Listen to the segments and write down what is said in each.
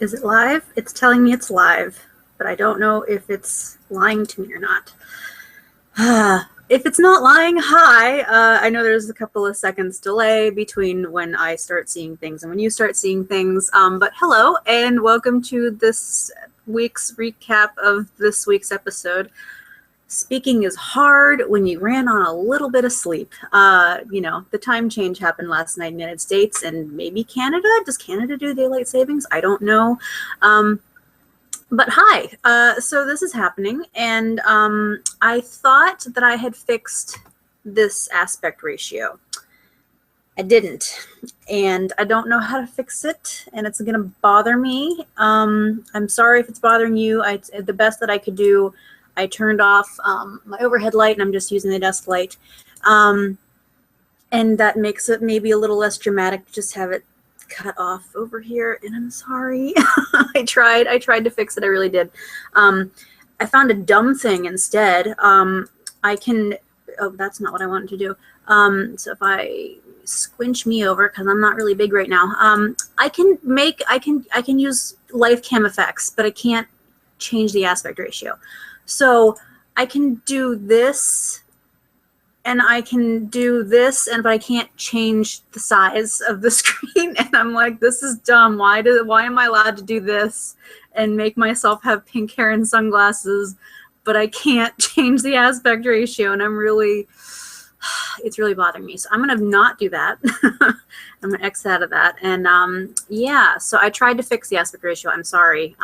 Is it live? It's telling me it's live, but I don't know if it's lying to me or not. If it's not lying, hi. I know there's a couple of seconds delay between when I start seeing things and when you start seeing things. But hello, and welcome to this week's recap of this week's episode. Speaking is hard when you ran on a little bit of sleep. You know, the time change happened last night in the United States and maybe Canada. Does Canada do daylight savings? I don't know. But hi, so this is happening, and I thought that I had fixed this aspect ratio. I didn't, and I don't know how to fix it, and it's going to bother me. I'm sorry if it's bothering you. The best that I could do, I turned off my overhead light, and I'm just using the desk light, and that makes it maybe a little less dramatic to just have it cut off over here, and I'm sorry. I tried to fix it. I really did. I found a dumb thing instead. I can, oh, that's not what I wanted to do. So if I squinch me over, because I'm not really big right now, I can use live cam effects, but I can't change the aspect ratio. So I can do this, and I can do this, but I can't change the size of the screen. And I'm like, this is dumb. Why am I allowed to do this and make myself have pink hair and sunglasses, but I can't change the aspect ratio? And it's really bothering me. So I'm gonna not do that. I'm gonna X out of that. And yeah, so I tried to fix the aspect ratio. I'm sorry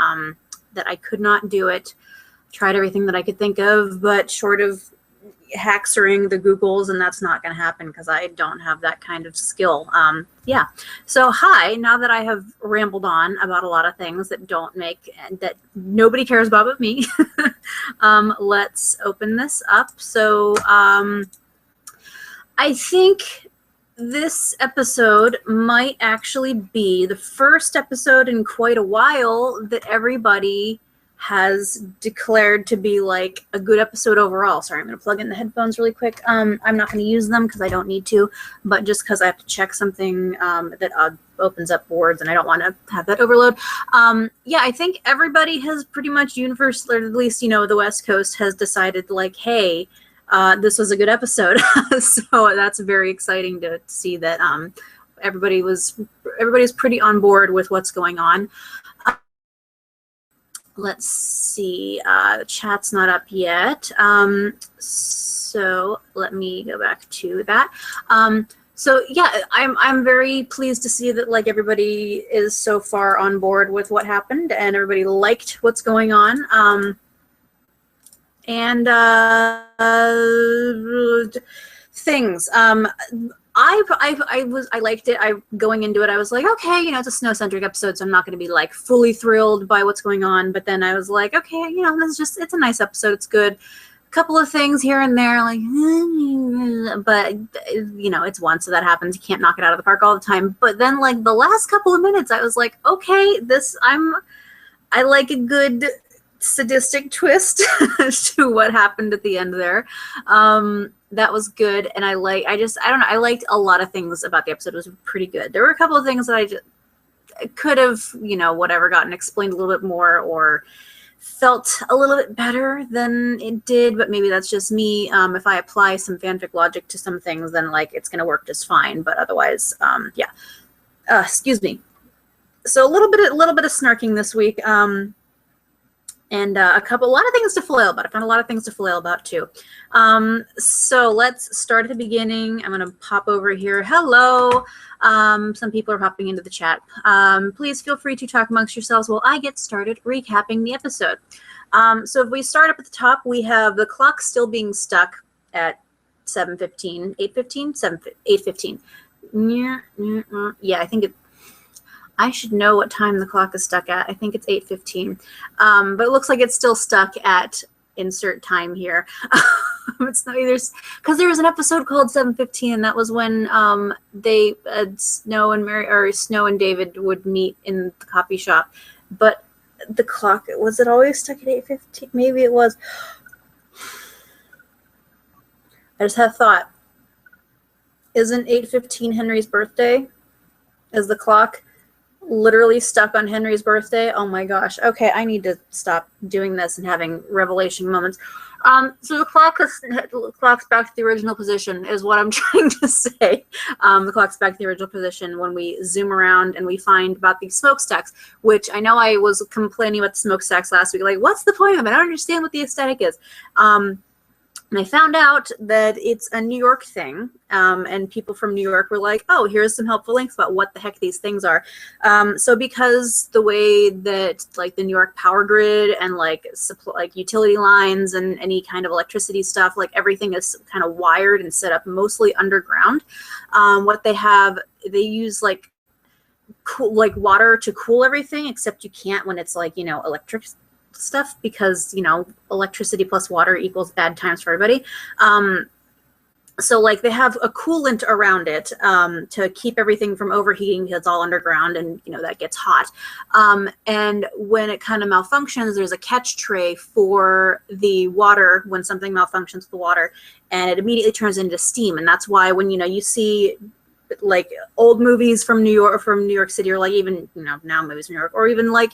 that I could not do it. Tried everything that I could think of, but short of hacksering the Googles, and that's not going to happen because I don't have that kind of skill. Yeah. So hi, now that I have rambled on about a lot of things that that nobody cares about but me, let's open this up. So I think this episode might actually be the first episode in quite a while that everybody has declared to be like a good episode overall. Sorry, I'm going to plug in the headphones really quick. I'm not going to use them because I don't need to, but just because I have to check something that opens up boards and I don't want to have that overload. Yeah, I think everybody has pretty much universally, or at least, you know, the West Coast has decided like, hey, this was a good episode. So that's very exciting to see that everybody's pretty on board with what's going on. Let's see, the chat's not up yet. So let me go back to that. So yeah, I'm very pleased to see that like everybody is so far on board with what happened and everybody liked what's going on. And things. I liked it. Going into it, I was like, okay, you know, it's a snow-centric episode, so I'm not going to be like fully thrilled by what's going on. But then I was like, okay, you know, it's a nice episode. It's good. A couple of things here and there, like, but you know, it's one, so that happens. You can't knock it out of the park all the time. But then, like the last couple of minutes, I was like, okay, I like a good sadistic twist to what happened at the end there. That was good, and I don't know, I liked a lot of things about the episode. It was pretty good. There were a couple of things that I could have, you know, whatever, gotten explained a little bit more or felt a little bit better than it did, but maybe that's just me. If I apply some fanfic logic to some things, then like it's gonna work just fine, but otherwise, yeah. Excuse me. So a little bit of snarking this week. And a lot of things to flail about. I found a lot of things to flail about too. So let's start at the beginning. I'm going to pop over here. Hello. Some people are popping into the chat. Please feel free to talk amongst yourselves while I get started recapping the episode. So if we start up at the top, we have the clock still being stuck at 7:15, 8:15, 8:15. Yeah, I think I should know what time the clock is stuck at. I think it's 8:15. But it looks like it's still stuck at insert time here. It's not either, because there was an episode called 7:15, and that was when Snow and David would meet in the coffee shop. But the clock, was it always stuck at 8:15? Maybe it was. I just had a thought. Isn't 8:15 Henry's birthday? Is the clock literally stuck on Henry's birthday. Oh my gosh. Okay, I need to stop doing this and having revelation moments. So the clock's back to the original position is what I'm trying to say. The clock's back to the original position when we zoom around and we find about these smokestacks, which I know I was complaining about the smokestacks last week. Like, what's the point of it? I don't understand what the aesthetic is. And I found out that it's a New York thing, and people from New York were like, oh, here's some helpful links about what the heck these things are. So because the way that like the New York power grid and like utility lines and any kind of electricity stuff, like everything is kind of wired and set up mostly underground. What they have, they use like water to cool everything, except you can't when it's like, you know, electric stuff, because, you know, electricity plus water equals bad times for everybody. So like they have a coolant around it to keep everything from overheating because it's all underground and, you know, that gets hot. And when it kind of malfunctions, there's a catch tray for the water when something malfunctions with the water, and it immediately turns into steam. And that's why when, you know, you see like old movies from New York City, or like even, you know, now movies from New York, or even like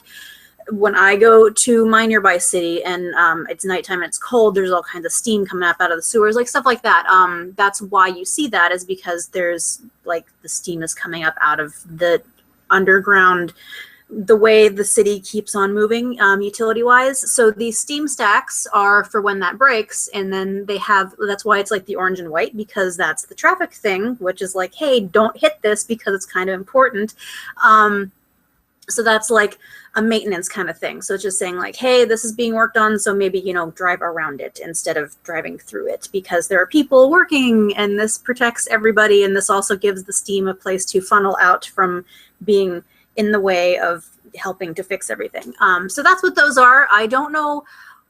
when I go to my nearby city and it's nighttime and it's cold, there's all kinds of steam coming up out of the sewers, like stuff like that. That's why you see that, is because there's like the steam is coming up out of the underground, the way the city keeps on moving utility wise. So these steam stacks are for when that breaks, and then they have, that's why it's like the orange and white, because that's the traffic thing, which is like, hey, don't hit this because it's kind of important. So that's like a maintenance kind of thing. So it's just saying like, hey, this is being worked on, so maybe, you know, drive around it instead of driving through it, because there are people working and this protects everybody. And this also gives the steam a place to funnel out from being in the way of helping to fix everything. So that's what those are. I don't know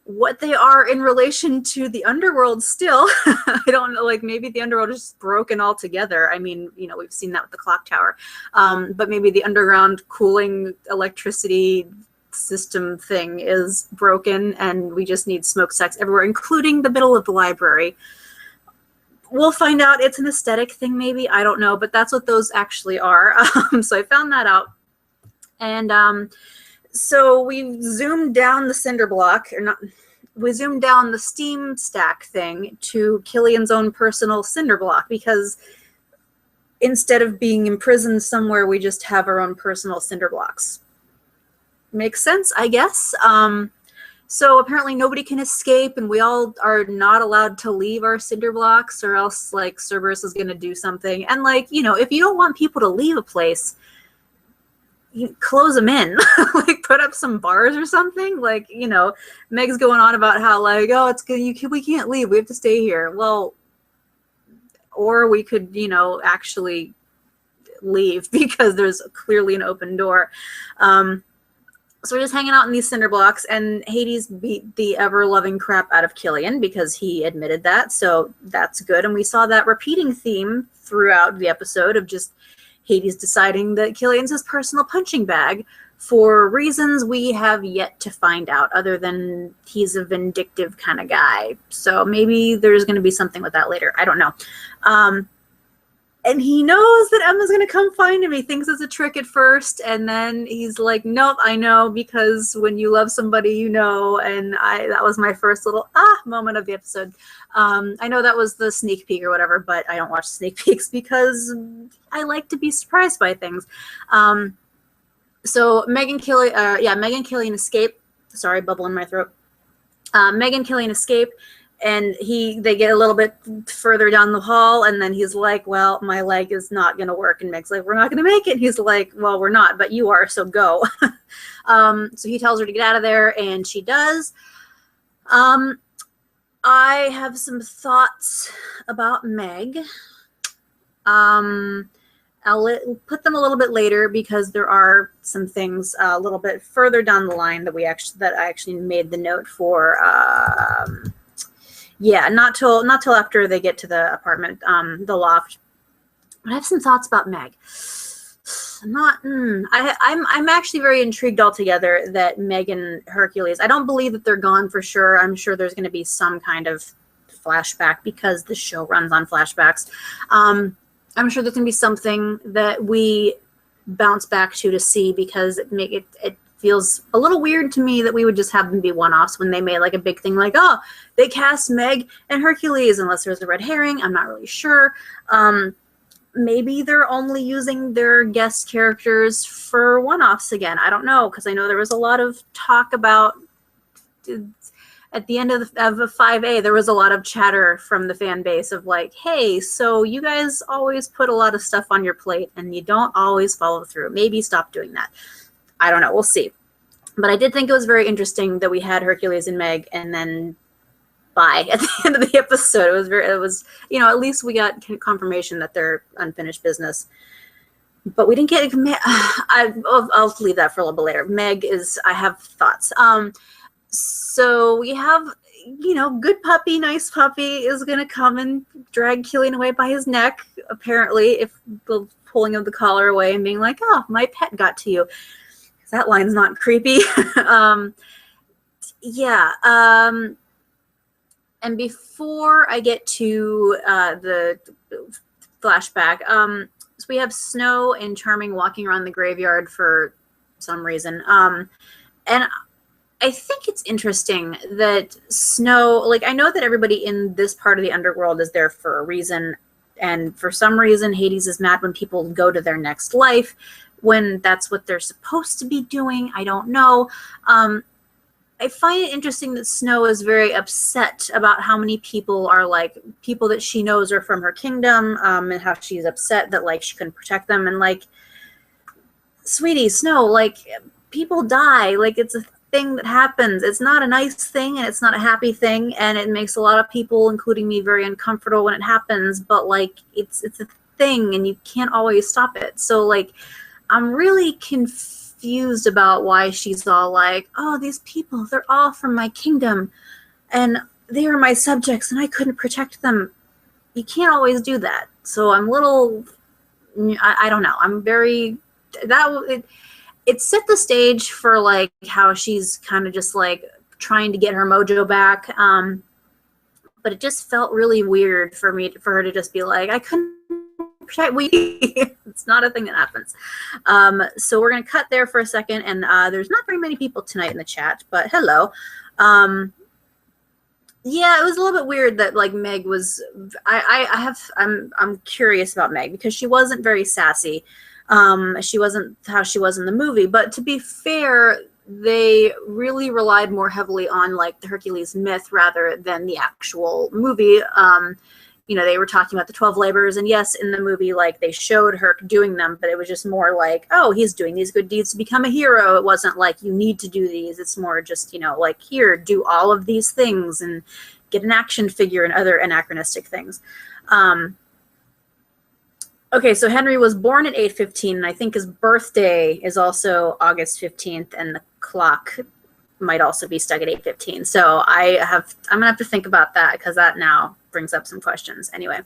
what they are in relation to the underworld still. I don't know, like maybe the underworld is just broken altogether. I mean, you know, we've seen that with the clock tower, but maybe the underground cooling electricity system thing is broken and we just need smokestacks everywhere, including the middle of the library. We'll find out. It's an aesthetic thing maybe, I don't know, but that's what those actually are. So I found that out. And so we zoomed down the cinder block, or not, we zoomed down the steam stack thing to Killian's own personal cinder block, because instead of being imprisoned somewhere, we just have our own personal cinder blocks. Makes sense, I guess. So apparently nobody can escape, and we all are not allowed to leave our cinder blocks, or else like Cerberus is going to do something. And like, you know, if you don't want people to leave a place, you close them in, like put up some bars or something. Like, you know, Meg's going on about how like, oh, it's good, we can't leave, we have to stay here. Well, or we could, you know, actually leave because there's clearly an open door. So we're just hanging out in these cinder blocks, and Hades beat the ever-loving crap out of Killian because he admitted that, so that's good. And we saw that repeating theme throughout the episode of just Hades deciding that Killian's his personal punching bag for reasons we have yet to find out, other than he's a vindictive kind of guy. So maybe there's going to be something with that later. I don't know. And he knows that Emma's going to come find him. He thinks it's a trick at first, and then he's like, nope, I know, because when you love somebody, you know. And that was my first little moment of the episode. I know that was the sneak peek or whatever, but I don't watch sneak peeks because I like to be surprised by things. So Meg and Killian escape. Sorry, bubble in my throat. Meg and Killian escape. And they get a little bit further down the hall, and then he's like, well, my leg is not going to work. And Meg's like, we're not going to make it. And he's like, well, we're not, but you are, so go. So he tells her to get out of there, and she does. I have some thoughts about Meg. I'll put them a little bit later because there are some things a little bit further down the line that I actually made the note for. Yeah, not till after they get to the apartment, the loft. But I have some thoughts about Meg. I'm actually very intrigued altogether that Meg and Hercules, I don't believe that they're gone for sure. I'm sure there's going to be some kind of flashback because the show runs on flashbacks. I'm sure there's going to be something that we bounce back to see, because it feels a little weird to me that we would just have them be one-offs when they made like a big thing like, oh, they cast Meg and Hercules, unless there's a red herring. I'm not really sure. Maybe they're only using their guest characters for one-offs again. I don't know, because I know there was a lot of talk about, at the end of 5A, there was a lot of chatter from the fan base of like, hey, so you guys always put a lot of stuff on your plate and you don't always follow through. Maybe stop doing that. I don't know. We'll see. But I did think it was very interesting that we had Hercules and Meg, and then bye at the end of the episode. It was, you know, at least we got confirmation that they're unfinished business. But we didn't get, I'll leave that for a little bit later. Meg is, I have thoughts. So we have, you know, good puppy, nice puppy is going to come and drag Killian away by his neck, apparently, if the pulling of the collar away and being like, oh, my pet got to you. That line's not creepy. Yeah. And before I get to the flashback, so we have Snow and Charming walking around the graveyard for some reason. And I think it's interesting that Snow, like, I know that everybody in this part of the underworld is there for a reason. And for some reason, Hades is mad when people go to their next life, when that's what they're supposed to be doing. I don't know. I find it interesting that Snow is very upset about how many people are, like, people that she knows are from her kingdom, and how she's upset that, like, she couldn't protect them. And, like, sweetie, Snow, like, people die. Like, it's a thing that happens. It's not a nice thing, and it's not a happy thing, and it makes a lot of people, including me, very uncomfortable when it happens. But, like, it's a thing, and you can't always stop it. So, like, I'm really confused about why she's all like, oh, these people, they're all from my kingdom and they are my subjects and I couldn't protect them. You can't always do that. So I'm little, I don't know. I'm very, it set the stage for like how she's kind of just like trying to get her mojo back. But it just felt really weird for her to just be like, I couldn't protect we. It's not a thing that happens. So we're going to cut there for a second. And there's not very many people tonight in the chat, but hello. Yeah, it was a little bit weird that like Meg was, I'm curious about Meg because she wasn't very sassy. She wasn't how she was in the movie, but to be fair, they really relied more heavily on like the Hercules myth rather than the actual movie. You know, they were talking about the 12 labors, and yes, in the movie, like they showed her doing them, but it was just more like, oh, he's doing these good deeds to become a hero. It wasn't like you need to do these. It's more just, you know, like here, do all of these things and get an action figure and other anachronistic things. Okay, so Henry was born at 8:15, and I think his birthday is also August 15th, and the clock might also be stuck at 8:15. So I'm gonna have to think about that because that now brings up some questions. Anyway,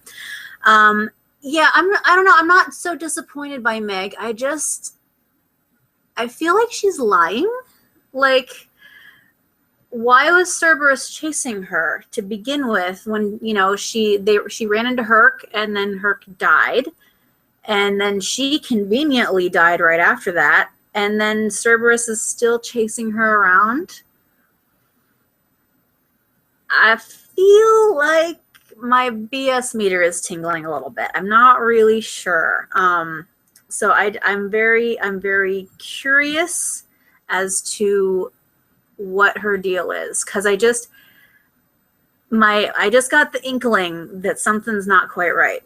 yeah, I don't know. I'm not so disappointed by Meg. I feel like she's lying. Like, why was Cerberus chasing her to begin with when, you know, she ran into Herc and then Herc died, and then she conveniently died right after that, and then Cerberus is still chasing her around? I feel like my BS meter is tingling a little bit. I'm not really sure. So I'm very curious as to what her deal is, because I just got the inkling that something's not quite right.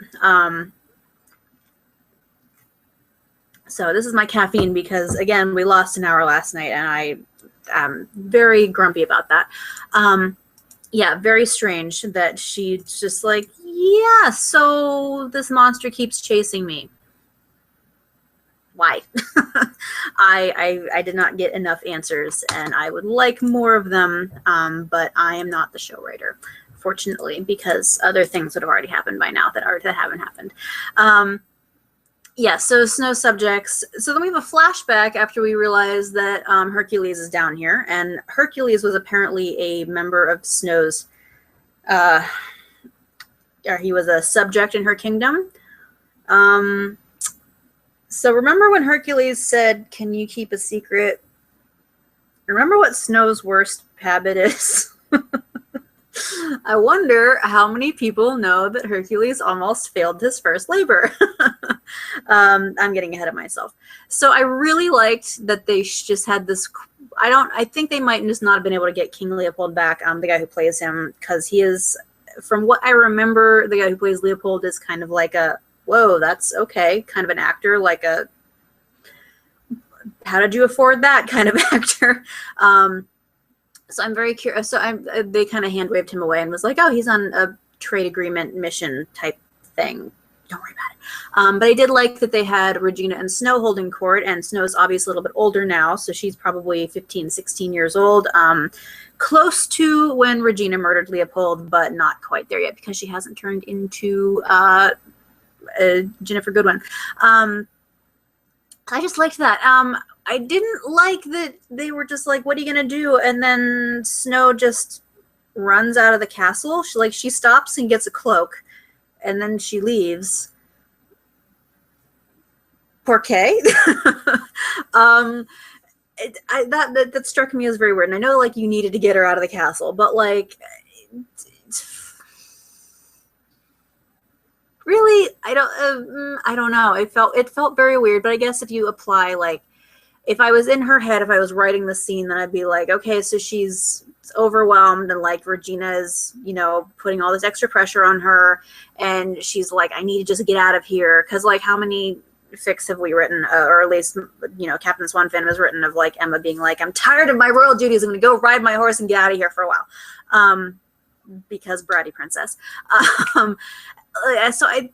So this is my caffeine because, again, we lost an hour last night, and I'm very grumpy about that. Yeah, very strange that she's just like, yeah, so this monster keeps chasing me. Why? I did not get enough answers, and I would like more of them, but I am not the show writer, fortunately, because other things would have already happened by now that haven't happened. Yeah, so Snow subjects. So then we have a flashback after we realize that Hercules is down here, and Hercules was apparently a member of Snow's, or he was a subject in her kingdom. So remember when Hercules said, "Can you keep a secret?" Remember what Snow's worst habit is? I wonder how many people know that Hercules almost failed his first labor. I'm getting ahead of myself. So I really liked that they just had this. I think they might just not have been able to get King Leopold back, the guy who plays him, because he is, from what I remember, the guy who plays Leopold is kind of like a, whoa, that's okay, kind of an actor, like a, how did you afford that kind of actor? So I'm very curious. So they kind of hand waved him away and was like, oh, he's on a trade agreement mission type thing. Don't worry about it. But I did like that they had Regina and Snow holding court, and Snow's obviously a little bit older now, so she's probably 15, 16 years old. Close to when Regina murdered Leopold, but not quite there yet because she hasn't turned into Jennifer Goodwin. I just liked that. I didn't like that they were just like, what are you going to do? And then Snow just runs out of the castle. She stops and gets a cloak, and then she leaves. Porqué? That struck me as very weird. And I know, like, you needed to get her out of the castle, but, like, really, I don't know. It felt very weird. But I guess if you apply, like, if I was in her head, if I was writing the scene, then I'd be like, okay, so she's overwhelmed, and like Regina is, putting all this extra pressure on her, and she's like, I need to just get out of here. Because, like, how many fics have we written, or at least, Captain Swan fan has written of, like, Emma being like, I'm tired of my royal duties. I'm going to go ride my horse and get out of here for a while. Because bratty princess. So I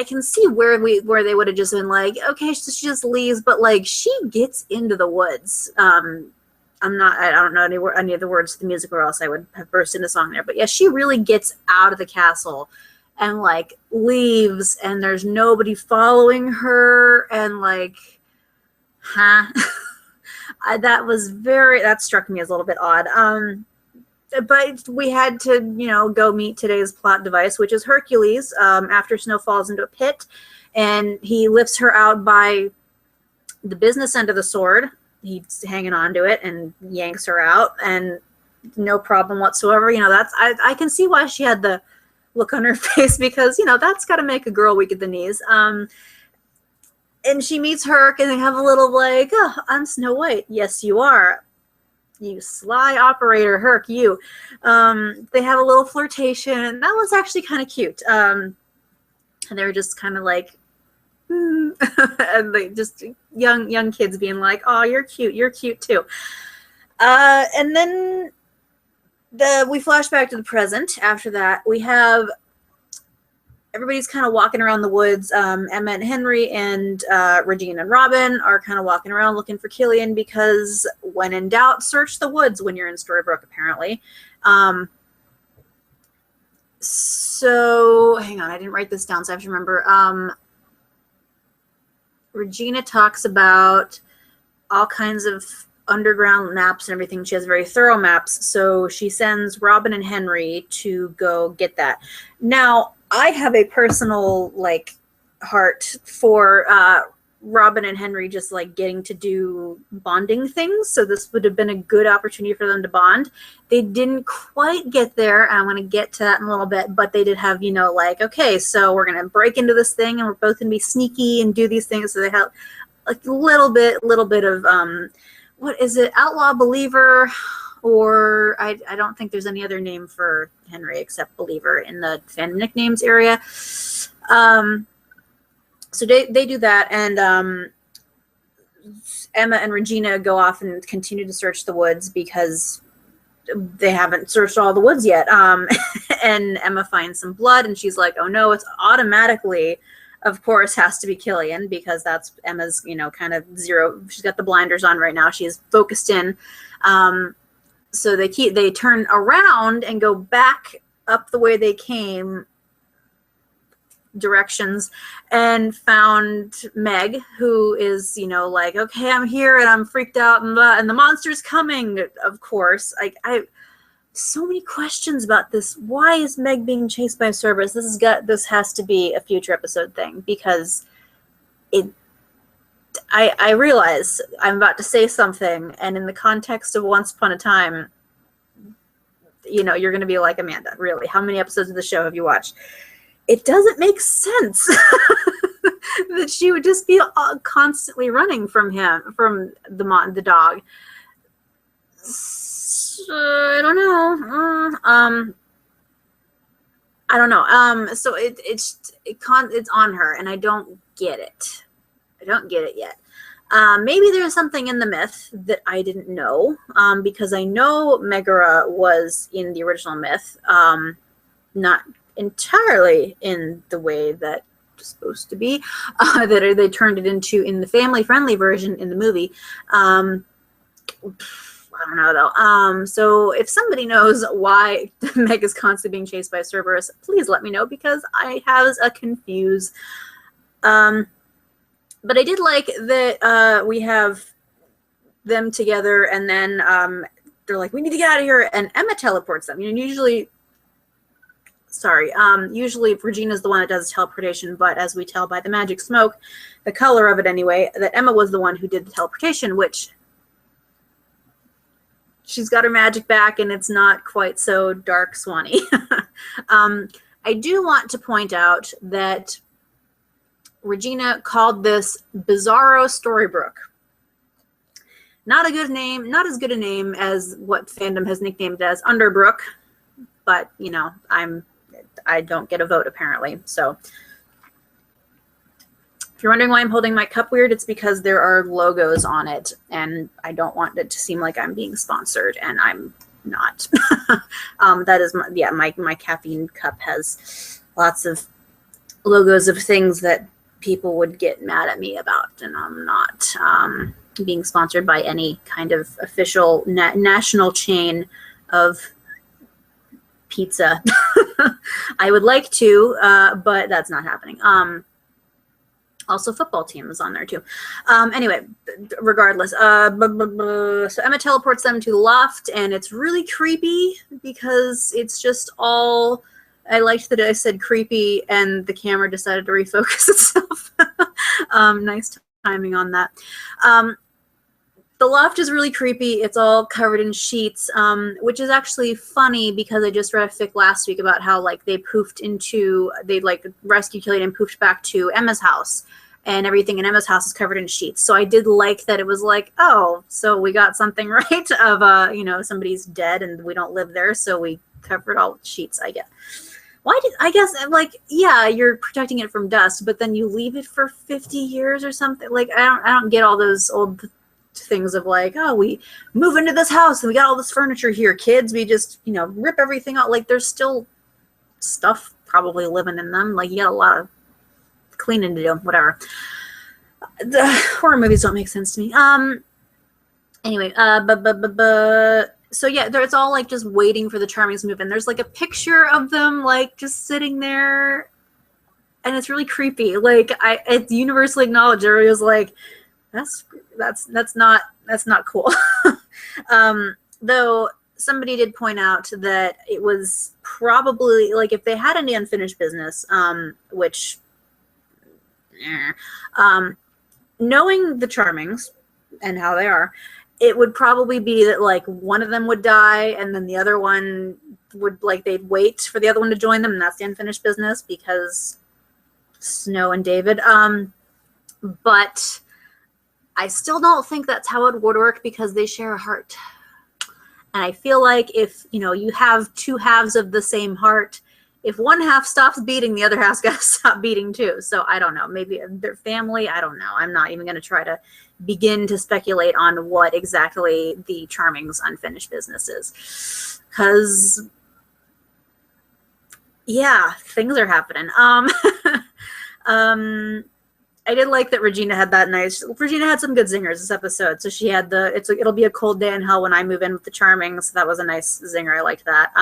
can see where they would have just been like, okay, so she just leaves, but like she gets into the woods. I don't know any of the words to the music, or else I would have burst into song there. But yeah, she really gets out of the castle and like leaves, and there's nobody following her, and like, huh? That struck me as a little bit odd. But we had to, go meet today's plot device, which is Hercules, after Snow falls into a pit, and he lifts her out by the business end of the sword. He's hanging on to it and yanks her out, and no problem whatsoever. I can see why she had the look on her face, because, that's got to make a girl weak at the knees. And she meets Herc, and they have a little like, oh, I'm Snow White. Yes, you are. You sly operator, Herc, you. They have a little flirtation. That was actually kind of cute. And they were just kind of like, and they just young kids being like, oh, you're cute too. And then we flash back to the present. After that, we have everybody's kind of walking around the woods. Emma and Henry and Regina and Robin are kind of walking around looking for Killian, because when in doubt, search the woods when you're in Storybrooke, apparently. So, hang on, I didn't write this down, so I have to remember. Regina talks about all kinds of underground maps and everything. She has very thorough maps, so she sends Robin and Henry to go get that. Now, I have a personal, like, heart for Robin and Henry just, like, getting to do bonding things, so this would have been a good opportunity for them to bond. They didn't quite get there, and I'm going to get to that in a little bit, but they did have, like, okay, so we're going to break into this thing, and we're both going to be sneaky and do these things, so they have, like, a little bit of, what is it, outlaw believer, or I don't think there's any other name for Henry except Believer in the fandom nicknames area. So they do that, and Emma and Regina go off and continue to search the woods because they haven't searched all the woods yet. And Emma finds some blood, and she's like, oh no, it's automatically, of course, has to be Killian, because that's Emma's, kind of zero. She's got the blinders on right now. She's focused in. So they turn around and go back up the way they came, directions, and found Meg, who is, like, okay, I'm here and I'm freaked out, and the monster's coming, of course. So many questions about this. Why is Meg being chased by Cerberus? This has to be a future episode thing, because I realize I'm about to say something, and in the context of Once Upon a Time, you know, you're going to be like, Amanda, really? How many episodes of the show have you watched? It doesn't make sense that she would just be constantly running from him, from the dog. So, I don't know. I don't know. So it's on her, and I don't get it. I don't get it yet. Maybe there's something in the myth that I didn't know, because I know Megara was in the original myth, not entirely in the way that it's supposed to be, that they turned it into in the family-friendly version in the movie. I don't know, though. So if somebody knows why Meg is constantly being chased by Cerberus, please let me know, because I have a confuse. But I did like that we have them together, and then they're like, we need to get out of here, and Emma teleports them. You know, usually Regina's the one that does teleportation, but as we tell by the magic smoke, the color of it anyway, that Emma was the one who did the teleportation, which she's got her magic back, and it's not quite so dark swanny. I do want to point out that Regina called this Bizarro Storybrooke. Not a good name, not as good a name as what fandom has nicknamed as Underbrook, but you know, I don't get a vote apparently. So if you're wondering why I'm holding my cup weird, it's because there are logos on it, and I don't want it to seem like I'm being sponsored, and I'm not. That is my caffeine cup has lots of logos of things that people would get mad at me about, and I'm not being sponsored by any kind of official national chain of pizza. I would like to, but that's not happening. Also, football team is on there too. Anyway, regardless, so Emma teleports them to the loft, and it's really creepy because it's just all. I liked that I said creepy, and the camera decided to refocus itself. Nice timing on that. The loft is really creepy. It's all covered in sheets, which is actually funny because I just read a fic last week about how like they rescued Killian and poofed back to Emma's house, and everything in Emma's house is covered in sheets. So I did like that it was like, oh, so we got something right of you know, somebody's dead and we don't live there, so we covered all with sheets, I guess. I guess, like, yeah, you're protecting it from dust, but then you leave it for 50 years or something. Like, I don't get all those old things of like, oh, we move into this house and we got all this furniture here, kids. We just, you know, rip everything out. Like, there's still stuff probably living in them. Like, you got a lot of cleaning to do, whatever. The horror movies don't make sense to me. Anyway, so yeah, it's all like just waiting for the Charmings to move in. There's like a picture of them like just sitting there, and it's really creepy. Like it's universally acknowledged. Everybody was like, that's not cool. Though somebody did point out that it was probably like if they had any unfinished business, which knowing the Charmings and how they are, it would probably be that like one of them would die and then the other one would like they'd wait for the other one to join them, and that's the unfinished business because Snow and David. But I still don't think that's how it would work because they share a heart. And I feel like if, you know, you have two halves of the same heart, if one half stops beating, the other half's got to stop beating too. So I don't know. Maybe their family. I don't know. I'm not even going to try to begin to speculate on what exactly the Charming's unfinished business is. Because, yeah, things are happening. I did like that Regina had that nice. Regina had some good zingers this episode. So she had it'll be a cold day in hell when I move in with the Charming. So that was a nice zinger. I liked that.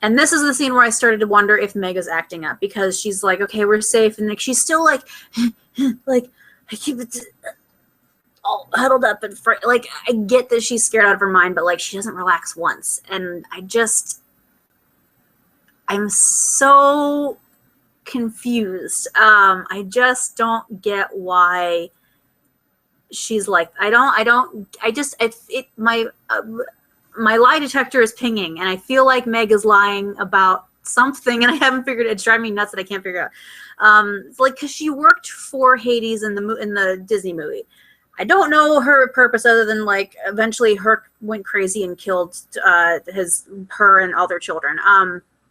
And this is the scene where I started to wonder if Meg is acting up because she's like, okay, we're safe. And like, she's still like, like, I keep it all huddled up and like, I get that she's scared out of her mind, but like, she doesn't relax once. And I'm so confused. I just don't get why she's like, my lie detector is pinging, and I feel like Meg is lying about something, and I haven't figured it. It's driving me nuts that I can't figure it out. It's like, because she worked for Hades in the Disney movie. I don't know her purpose other than like eventually her went crazy and killed her and all their children.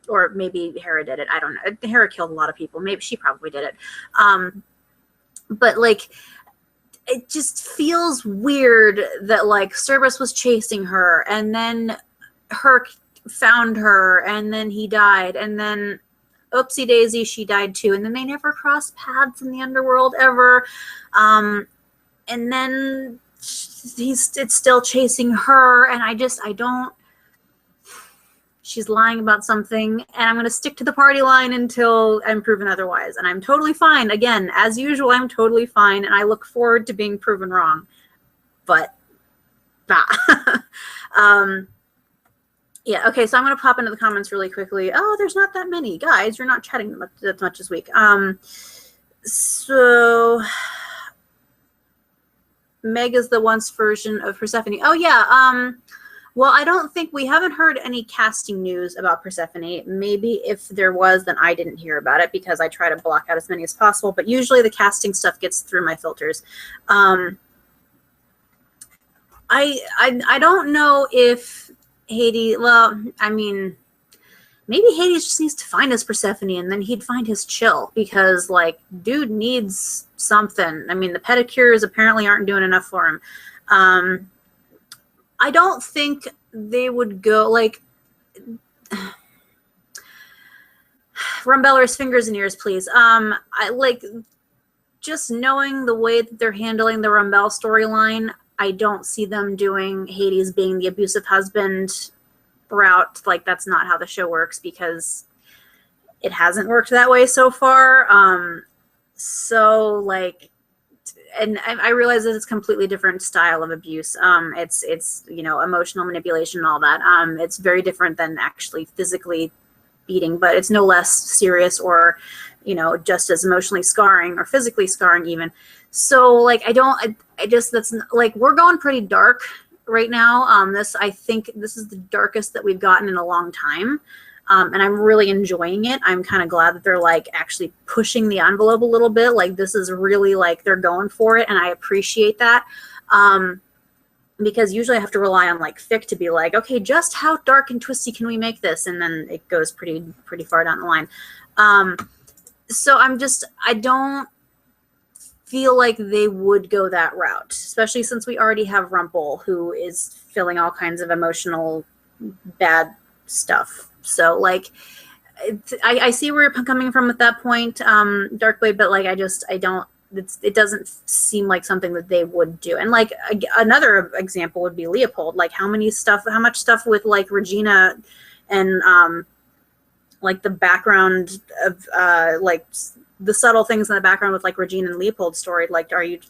Or maybe Hera did it. I don't know. Hera killed a lot of people. Maybe she probably did it. But like, it just feels weird that like Cerberus was chasing her, and then Herc found her, and then he died, and then oopsie daisy, she died too, and then they never crossed paths in the underworld ever. And then it's still chasing her, and I don't. She's lying about something, and I'm going to stick to the party line until I'm proven otherwise. And I'm totally fine. Again, as usual, I'm totally fine, and I look forward to being proven wrong. But, nah. Yeah, okay, so I'm going to pop into the comments really quickly. Oh, there's not that many. Guys, you're not chatting that much this week. So, Meg is the once version of Persephone. Oh, yeah, well, I don't think we haven't heard any casting news about Persephone. Maybe if there was, then I didn't hear about it because I try to block out as many as possible. But usually the casting stuff gets through my filters. I don't know if Hades. Well, I mean, maybe Hades just needs to find his Persephone, and then he'd find his chill because, like, dude needs something. I mean, the pedicures apparently aren't doing enough for him. I don't think they would go, like, Rumbeller's fingers and ears, please. I like, just knowing the way that they're handling the Rumbell storyline, I don't see them doing Hades being the abusive husband route. Like, that's not how the show works because it hasn't worked that way so far. So, like, and I realize that it's a completely different style of abuse. It's you know, emotional manipulation and all that. It's very different than actually physically beating, but it's no less serious or, you know, just as emotionally scarring or physically scarring even. So, like, I just, that's like, we're going pretty dark right now. I think this is the darkest that we've gotten in a long time. And I'm really enjoying it. I'm kind of glad that they're like actually pushing the envelope a little bit. Like, this is really like they're going for it, and I appreciate that. Because usually I have to rely on like fic to be like, okay, just how dark and twisty can we make this? And then it goes pretty far down the line. So I don't feel like they would go that route, especially since we already have Rumpel, who is feeling all kinds of emotional bad stuff. So, like, I see where you're coming from with that point, Darkblade, but, like, it doesn't seem like something that they would do. And, like, another example would be Leopold. Like, how much stuff with, like, Regina and, like, the background of, like, the subtle things in the background with, like, Regina and Leopold's story. Like, there's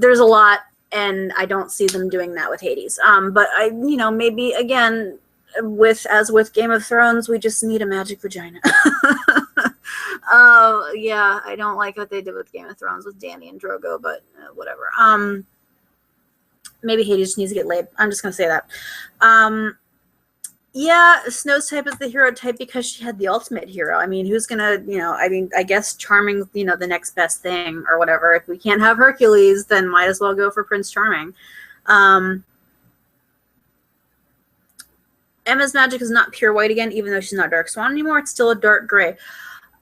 a lot, and I don't see them doing that with Hades. But you know, maybe, again, as with Game of Thrones, we just need a magic vagina. Yeah, I don't like what they did with Game of Thrones with Dany and Drogo, but whatever. Maybe Hades just needs to get laid. I'm just gonna say that. Yeah, Snow's type is the hero type because she had the ultimate hero. I mean, who's gonna, you know, I mean, I guess Charming, you know, the next best thing or whatever. If we can't have Hercules, then might as well go for Prince Charming. Emma's magic is not pure white again, even though she's not Dark Swan anymore. It's still a dark gray.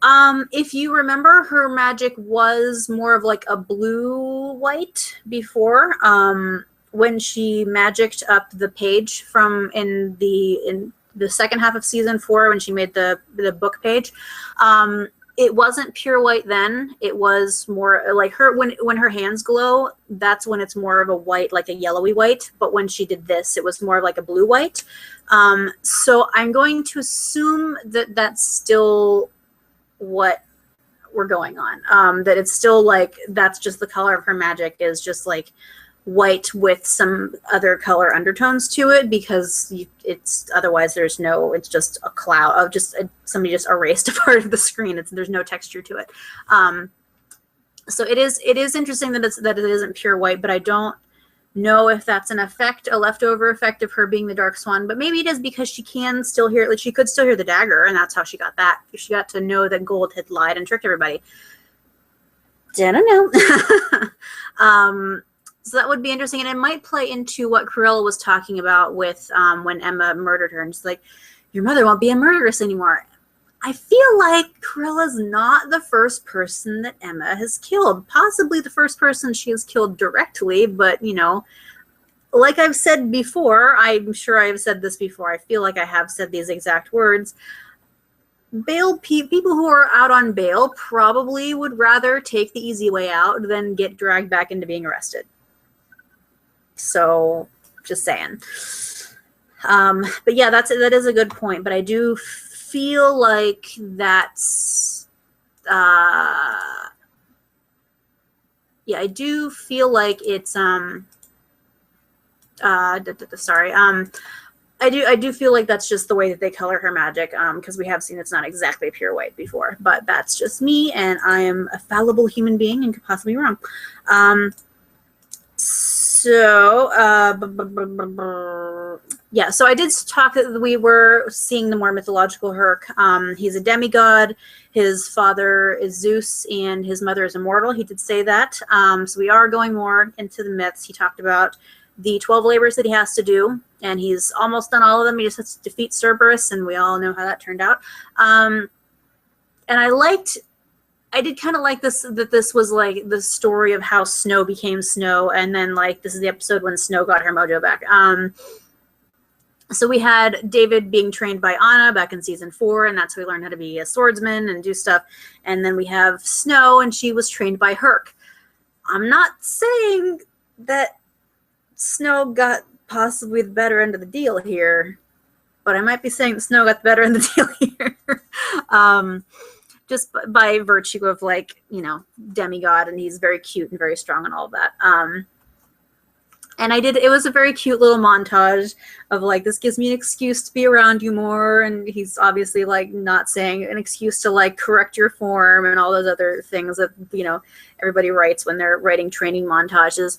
If you remember, her magic was more of like a blue-white before, when she magicked up the page from in the second half of season 4 when she made the book page. It wasn't pure white then. It was more like when her hands glow, that's when it's more of a white, like a yellowy white. But when she did this, it was more of like a blue white. So I'm going to assume that that's still what we're going on. That it's still like, that's just the color of her magic, is just like white with some other color undertones to it, because it's otherwise there's no, it's just a cloud of just somebody just erased a part of the screen. There's no texture to it. So it is interesting that it isn't pure white, but I don't know if that's an effect, a leftover effect of her being the Dark Swan, but maybe it is because she can still hear, like she could still hear the dagger, and that's how she got that. She got to know that Gold had lied and tricked everybody. Don't know. So that would be interesting, and it might play into what Cruella was talking about with when Emma murdered her, and she's like, your mother won't be a murderess anymore. I feel like Cruella's not the first person that Emma has killed. Possibly the first person she has killed directly, but, you know, like I've said before, I'm sure I've said this before, I feel like I have said these exact words, people who are out on bail probably would rather take the easy way out than get dragged back into being arrested. So, just saying. But yeah, that is a good point. But I do feel like that's, yeah, I do feel like it's, sorry, I do feel like that's just the way that they color her magic, because we have seen it's not exactly pure white before, but that's just me, and I am a fallible human being and could possibly be wrong. Yeah, so I did talk that we were seeing the more mythological Herc. He's a demigod. His father is Zeus, and his mother is immortal. He did say that. So we are going more into the myths. He talked about the 12 labors that he has to do, and he's almost done all of them. He just has to defeat Cerberus, and we all know how that turned out. And I did kind of like this, that this was like the story of how Snow became Snow, and then like this is the episode when Snow got her mojo back. So we had David being trained by Anna back in season 4, and that's how we learned how to be a swordsman and do stuff. And then we have Snow, and she was trained by Herc. I'm not saying that Snow got possibly the better end of the deal here, but I might be saying that Snow got the better end of the deal here. Just by virtue of, like, you know, demigod, and he's very cute and very strong and all of that. And it was a very cute little montage of, like, this gives me an excuse to be around you more, and he's obviously, like, not saying an excuse to, like, correct your form and all those other things that, you know, everybody writes when they're writing training montages.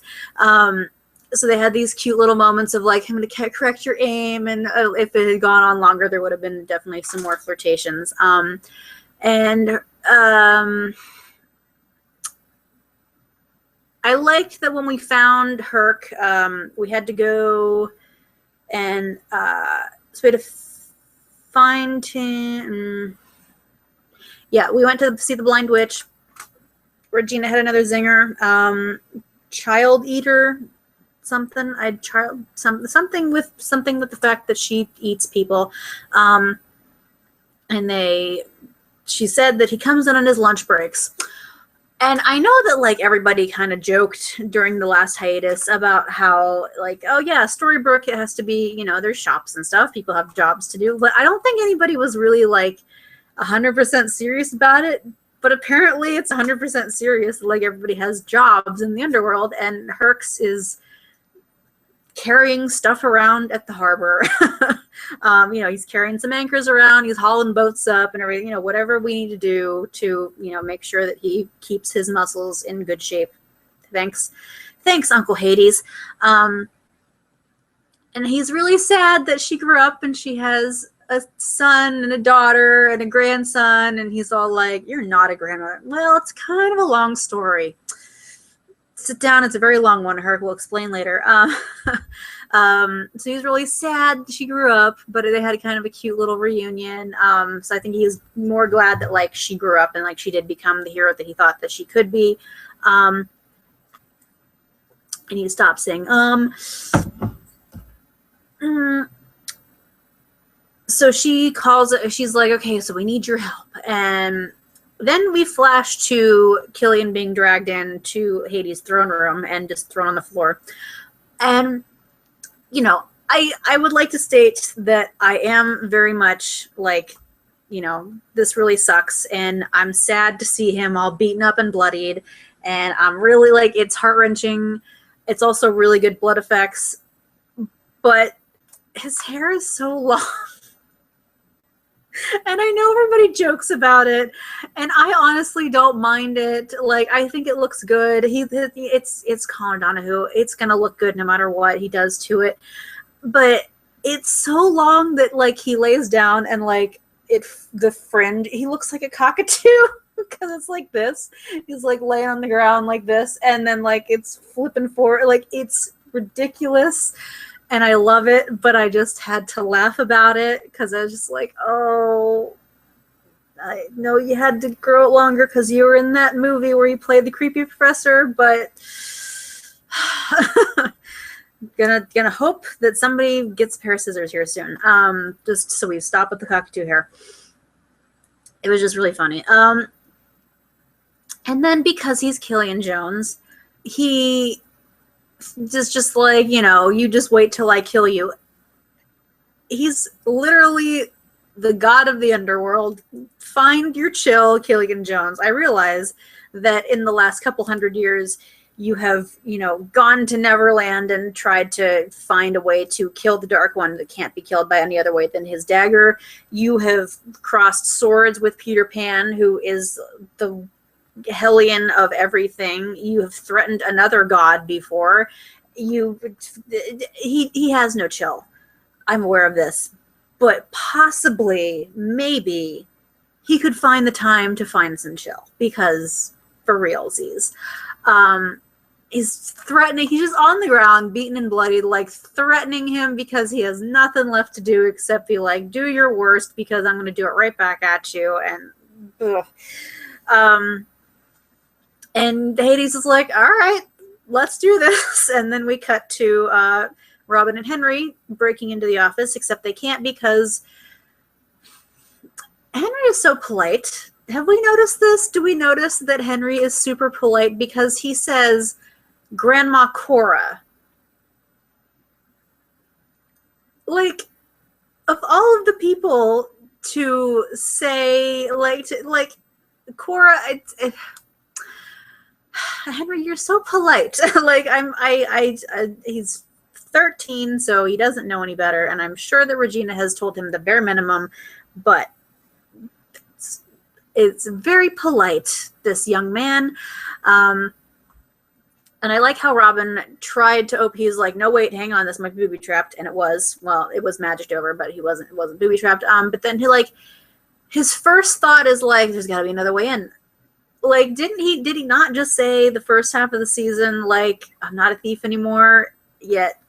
So they had these cute little moments of, like, I'm going to correct your aim, and if it had gone on longer, there would have been definitely some more flirtations. I liked that when we found Herc, we had to go and so we had to find him. Yeah, we went to see the Blind Witch. Regina had another zinger. Child Eater, something. Something with the fact that she eats people. And she said that he comes in on his lunch breaks. And I know that, like, everybody kind of joked during the last hiatus about how, like, oh yeah, Storybrooke, it has to be, you know, there's shops and stuff, people have jobs to do, but I don't think anybody was really, like, 100% serious about it. But apparently it's 100% serious, like, everybody has jobs in the underworld, and Herx is carrying stuff around at the harbor. You know, he's carrying some anchors around, he's hauling boats up and everything, you know, whatever we need to do to, you know, make sure that he keeps his muscles in good shape. Thanks, Uncle Hades. And he's really sad that she grew up and she has a son and a daughter and a grandson, and he's all like, you're not a grandmother. Well, it's kind of a long story. Sit down, it's a very long one. Herc will explain later. So he's really sad she grew up, but they had kind of a cute little reunion. So I think he's more glad that, like, she grew up and, like, she did become the hero that he thought that she could be. And he stopped saying, So she calls it, she's like, okay, so we need your help. And then we flash to Killian being dragged into Hades' throne room and just thrown on the floor. And, you know, I would like to state that I am very much like, you know, this really sucks. And I'm sad to see him all beaten up and bloodied. And I'm really, like, it's heart-wrenching. It's also really good blood effects, but his hair is so long. And I know everybody jokes about it, and I honestly don't mind it. Like, I think it looks good. It's Colin Donahue. It's gonna look good no matter what he does to it. But it's so long that, like, he lays down and, like, the fringe, he looks like a cockatoo because it's like this. He's like laying on the ground like this, and then like it's flipping forward. Like, it's ridiculous. And I love it, but I just had to laugh about it because I was just like, oh, I know you had to grow it longer because you were in that movie where you played the creepy professor, but gonna hope that somebody gets a pair of scissors here soon. Just so we stop with the cockatoo hair. It was just really funny. And then because he's Killian Jones, he just like, you know, you just wait till I kill you. He's literally the god of the underworld. Find your chill, Killian Jones. I realize that in the last couple hundred years, you have, you know, gone to Neverland and tried to find a way to kill the Dark One that can't be killed by any other way than his dagger. You have crossed swords with Peter Pan, who is the hellion of everything. You have threatened another god before. He has no chill. I'm aware of this. But possibly, maybe, he could find the time to find some chill. Because, for realsies. He's threatening, he's just on the ground, beaten and bloodied, like threatening him because he has nothing left to do except be like, do your worst because I'm going to do it right back at you. And, ugh. And Hades is like, all right, let's do this. And then we cut to Robin and Henry breaking into the office, except they can't because Henry is so polite. Have we noticed this? Do we notice that Henry is super polite because he says, Grandma Cora? Like, of all of the people to say, like Cora, Henry, you're so polite. Like, he's 13, so he doesn't know any better, and I'm sure that Regina has told him the bare minimum, but it's very polite, this young man. And I like how Robin tried to he's like, no, wait, hang on, this might be booby-trapped, and it was. Well, it was magicked over, but it wasn't booby-trapped. But then his first thought is like, there's gotta be another way in. Like, did he not just say the first half of the season, like, I'm not a thief anymore, yet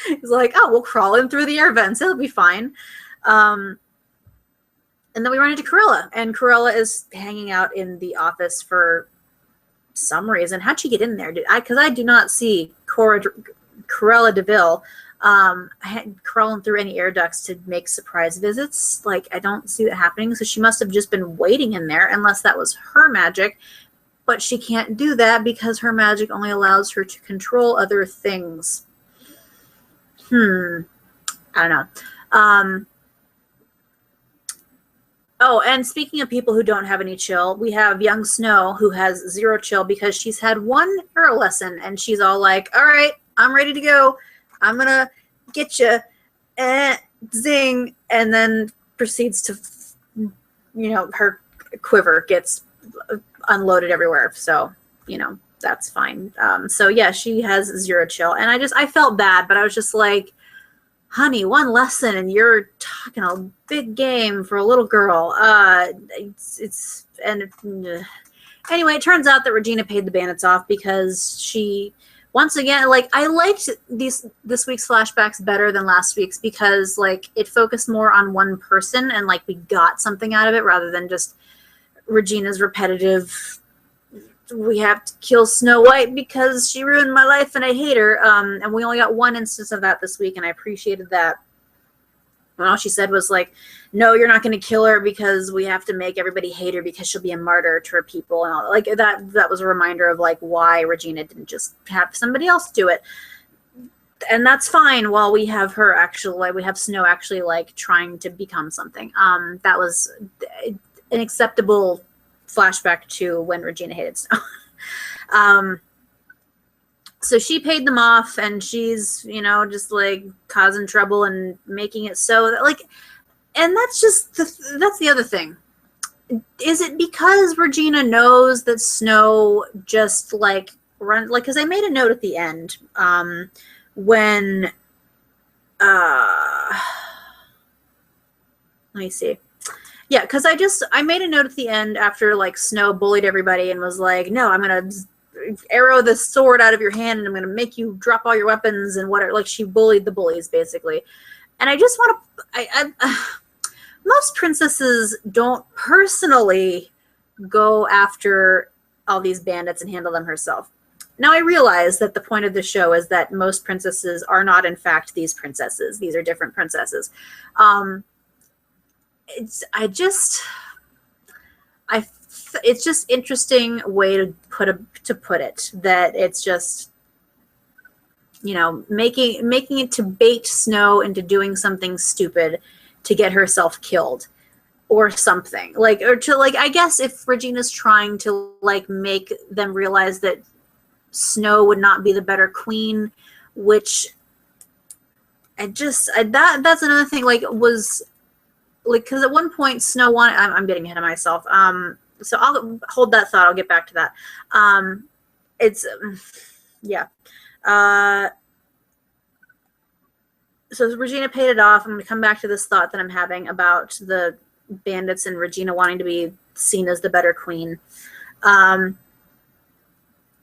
he's like, oh, we'll crawl in through the air vents, it'll be fine. And then we run into Cruella, and Cruella is hanging out in the office for some reason. How'd she get in there? Because I do not see Cruella DeVille crawling through any air ducts to make surprise visits. Like, I don't see that happening. So she must have just been waiting in there, unless that was her magic. But she can't do that because her magic only allows her to control other things. I don't know. Oh, and speaking of people who don't have any chill, we have young Snow, who has zero chill because she's had one arrow lesson, and she's all like, all right, I'm ready to go. I'm going to get you. Zing. And then proceeds to, you know, her quiver gets unloaded everywhere. So, you know, that's fine. So, yeah, she has zero chill. And I felt bad, but I was just like, honey, one lesson and you're talking a big game for a little girl. Anyway, it turns out that Regina paid the bandits off because she, once again, like, I liked this week's flashbacks better than last week's because, like, it focused more on one person and, like, we got something out of it rather than just Regina's repetitive, we have to kill Snow White because she ruined my life and I hate her. And we only got one instance of that this week, and I appreciated that. And all she said was like, no, you're not going to kill her because we have to make everybody hate her because she'll be a martyr to her people. And all like that was a reminder of like why Regina didn't just have somebody else do it. And that's fine while we have her actually, like, we have Snow actually like trying to become something. That was an acceptable flashback to when Regina hated Snow. So she paid them off, and she's, you know, just like causing trouble and making it so that, like, and that's just that's the other thing. Is it because Regina knows that Snow just like run, like, because I made a note at the end when let me see. Yeah, because I made a note at the end after like Snow bullied everybody and was like, no, I'm gonna arrow the sword out of your hand and I'm gonna make you drop all your weapons and whatever. Like, she bullied the bullies basically. And I just want to most princesses don't personally go after all these bandits and handle them herself. Now, I realize that the point of the show is that most princesses are not, in fact, these princesses. These are different princesses. It's just interesting way to put it, that it's just, you know, making it to bait Snow into doing something stupid to get herself killed or something, like, or to, like, I guess if Regina's trying to like make them realize that Snow would not be the better queen, which that's another thing, like, was like, because at one point Snow wanted, I'm getting ahead of myself, so I'll hold that thought, I'll get back to that. It's yeah. So Regina paid it off. I'm going to come back to this thought that I'm having about the bandits and Regina wanting to be seen as the better queen. And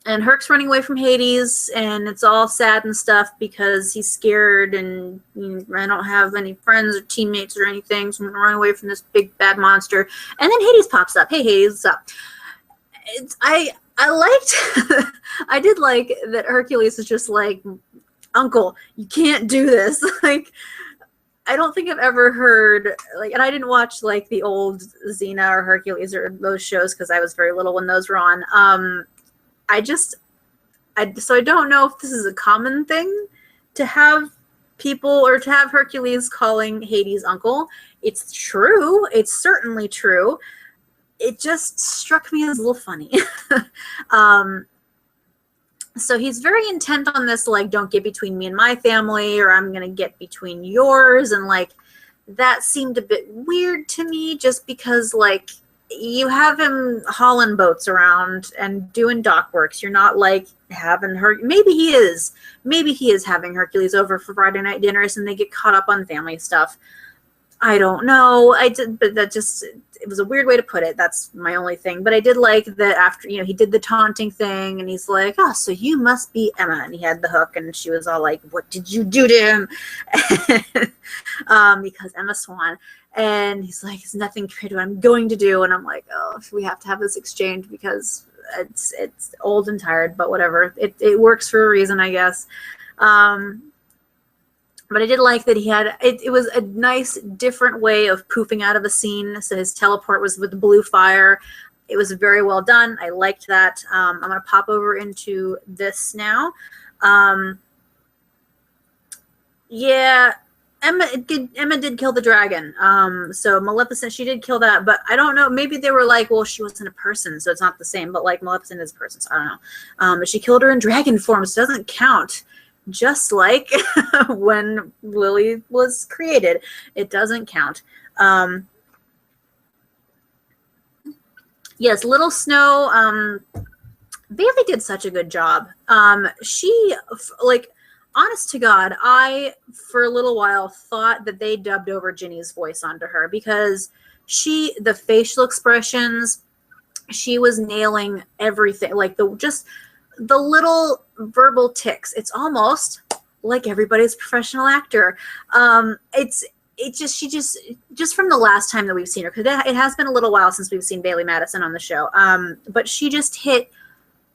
Herc's running away from Hades, and it's all sad and stuff because he's scared, and I don't have any friends or teammates or anything, so I'm going to run away from this big bad monster. And then Hades pops up. Hey, Hades, what's up? I liked, I did like that Hercules is just like, Uncle, you can't do this. Like, I don't think I've ever heard, like, and I didn't watch like the old Xena or Hercules or those shows because I was very little when those were on. So I don't know if this is a common thing to have people, or to have Hercules calling Hades uncle. It's true. It's certainly true. It just struck me as a little funny. So he's very intent on this, like, don't get between me and my family, or I'm going to get between yours. And, like, that seemed a bit weird to me, just because, like, you have him hauling boats around and doing dock works. You're not, like, having maybe he is having Hercules over for Friday night dinners and they get caught up on family stuff. I don't know. But that just, it was a weird way to put it. That's my only thing. But I did like that after, you know, he did the taunting thing and he's like, oh, so you must be Emma. And he had the hook and she was all like, what did you do to him? Because Emma Swan. And he's like, it's nothing compared to what I'm going to do. And I'm like, oh, we have to have this exchange because it's old and tired, but whatever. It works for a reason, I guess. But I did like that he had, it was a nice, different way of poofing out of a scene. So his teleport was with the blue fire. It was very well done. I liked that. I'm going to pop over into this now. Yeah, Emma did kill the dragon. So Maleficent, she did kill that. But I don't know. Maybe they were like, well, she wasn't a person, so it's not the same. But, like, Maleficent is a person, so I don't know. But she killed her in dragon form, so it doesn't count. Just like when Lily was created, it doesn't count. Yes, Little Snow, BAILEE did such a good job. She, like, honest to God, I, for a little while, thought that they dubbed over Ginny's voice onto her because the facial expressions, she was nailing everything. Like, the little verbal tics. It's almost like everybody's a professional actor. She just from the last time that we've seen her, because it has been a little while since we've seen BAILEE Madison on the show. But she just hit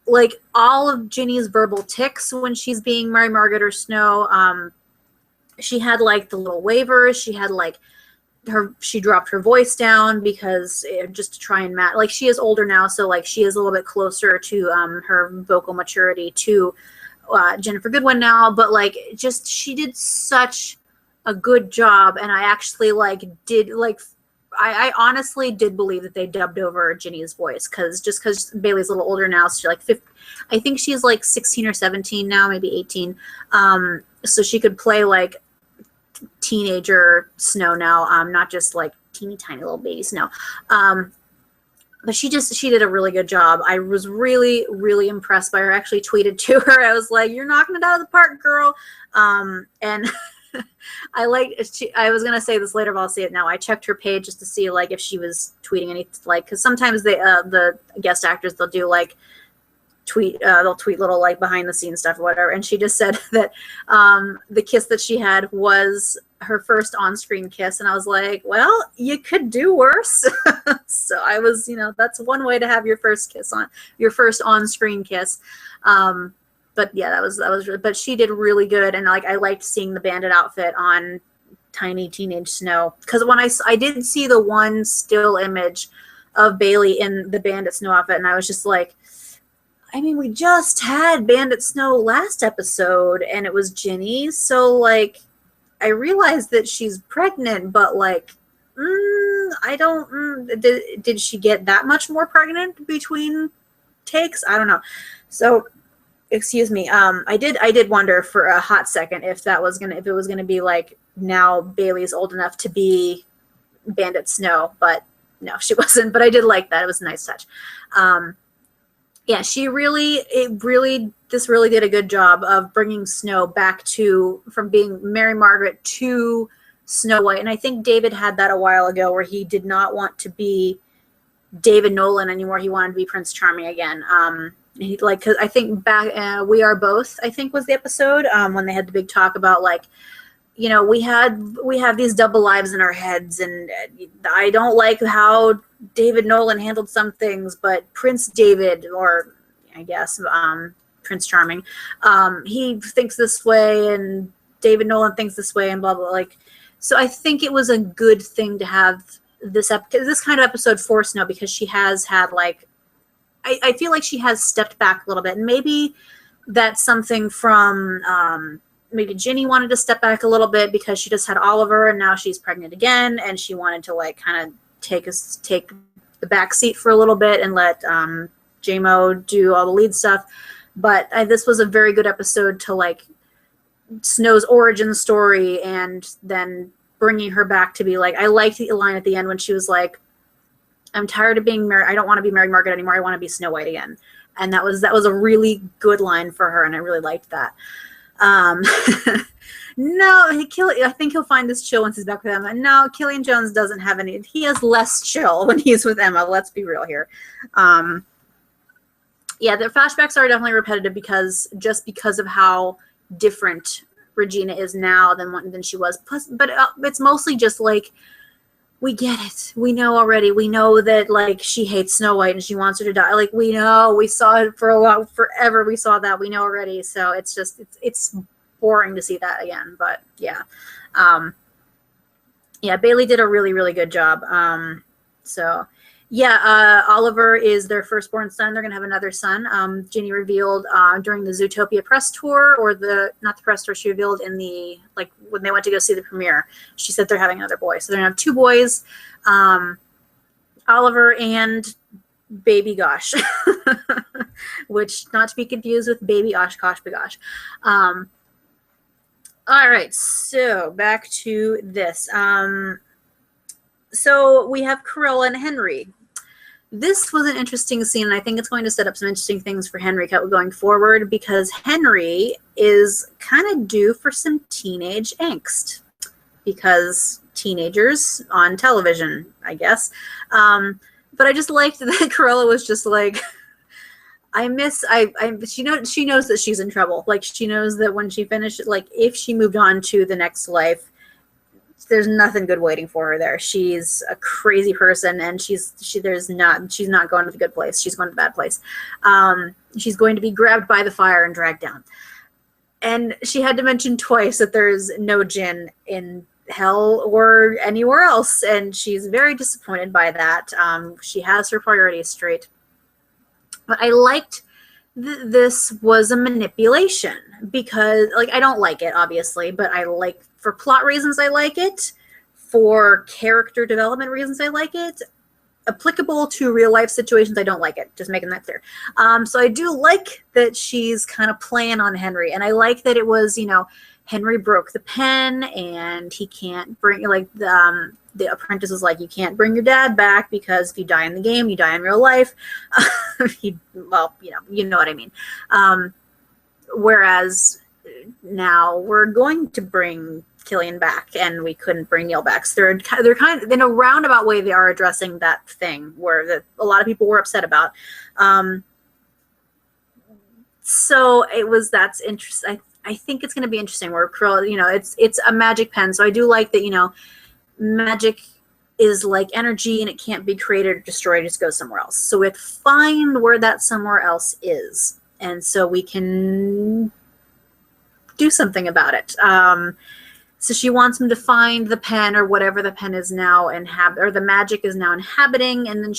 like all of Ginny's verbal tics when she's being Mary Margaret or Snow. She had like the little wavers. She had like she dropped her voice down because just to try and match, like, she is older now, so like she is a little bit closer to her vocal maturity to Jennifer Goodwin now, but like just she did such a good job, and I actually like did like I honestly did believe that they dubbed over Ginny's voice, because Bailey's a little older now, so she's like 50, I think she's like 16 or 17 now, maybe 18. So she could play like teenager Snow now, not just like teeny tiny little baby Snow. But she did a really good job. I was really, really impressed by her. I actually tweeted to her. I was like, "You're knocking it out of the park, girl." And I was gonna say this later, but I'll say it now. I checked her page just to see like if she was tweeting anything, like, because sometimes the guest actors, they'll do like they'll tweet little like behind the scenes stuff or whatever. And she just said that the kiss that she had was her first on-screen kiss, and I was like, well, you could do worse. So I was, that's one way to have your first on-screen kiss. But yeah, that was really, but she did really good, and like I liked seeing the bandit outfit on tiny teenage Snow, because when I did see the one still image of Bailey in the bandit Snow outfit, and I was just like, I mean, we just had Bandit Snow last episode, and it was Ginny, so like I realized that she's pregnant, but like, I don't. Did she get that much more pregnant between takes? I don't know. So, excuse me. I did wonder for a hot second if it was gonna be like, now Bailey's old enough to be Bandit Snow, but no, she wasn't. But I did like that. It was a nice touch. Yeah, this really did a good job of bringing Snow back from being Mary Margaret to Snow White. And I think David had that a while ago, where he did not want to be David Nolan anymore. He wanted to be Prince Charming again. Cause I think back, We Are Both, I think was the episode, when they had the big talk about like, we have these double lives in our heads, and I don't like how David Nolan handled some things, but Prince David, or I guess Prince Charming, he thinks this way, and David Nolan thinks this way, and blah blah. Like, so I think it was a good thing to have this kind of episode for Snow, because she has had like, I feel like she has stepped back a little bit, and maybe that's something from. Maybe Ginny wanted to step back a little bit because she just had Oliver, and now she's pregnant again, and she wanted to like kind of take the back seat for a little bit and let J-Mo do all the lead stuff. But this was a very good episode to like Snow's origin story, and then bringing her back to be like, I liked the line at the end when she was like, I'm tired of being Mary. I don't want to be Mary Margaret anymore. I want to be Snow White again. And that was a really good line for her, and I really liked that. No, I think he'll find this chill once he's back with Emma. No, Killian Jones doesn't have any. He has less chill when he's with Emma. Let's be real here. Yeah, the flashbacks are definitely repetitive because of how different Regina is now than she was. Plus, but it's mostly just like, we get it. We know already. We know that like she hates Snow White and she wants her to die. Like, we know. We saw it forever. We saw that. We know already. So it's just it's boring to see that again. But yeah, yeah. Bailey did a really, really good job. So yeah, Oliver is their firstborn son. They're gonna have another son. Ginny revealed during the Zootopia press tour, or not the press tour. She revealed in the when they went to go see the premiere. She said they're having another boy. So they're gonna have two boys, Oliver and Baby Gosh, which not to be confused with Baby Oshkosh Bagosh. All right, so back to this. So we have Cruella and Henry. This was an interesting scene, and I think it's going to set up some interesting things for Henry going forward, because Henry is kind of due for some teenage angst, because teenagers on television, I guess. But I just liked that Cruella was just like, she knows that she's in trouble. Like, she knows that when she finished, like, if she moved on to the next life, there's nothing good waiting for her there. She's a crazy person, and she's not going to the good place. She's going to the bad place. She's going to be grabbed by the fire and dragged down. And she had to mention twice that there's no Jinn in hell or anywhere else, and she's very disappointed by that. She has her priorities straight. But I liked this was a manipulation, because, like, I don't like it, obviously, but I like, for plot reasons, I like it. for character development reasons, I like it. Applicable to real life situations, I don't like it. Just making that clear. So I do like that she's kind of playing on Henry, and I like that it was, Henry broke the pen, and he can't bring, like, the apprentice is like, you can't bring your dad back because if you die in the game, you die in real life. Well, you know what I mean. Whereas now we're going to bring Killian back, and we couldn't bring Neil back. So they're kind of, in a roundabout way, they are addressing that thing where a lot of people were upset about. So that's interesting. I think it's going to be interesting where Cruella, it's a magic pen. So I do like that, magic is like energy and it can't be created or destroyed, it just goes somewhere else. So we have to find where that somewhere else is. And so we can do something about it. So she wants him to find the pen or whatever the pen is now or the magic is now inhabiting, and then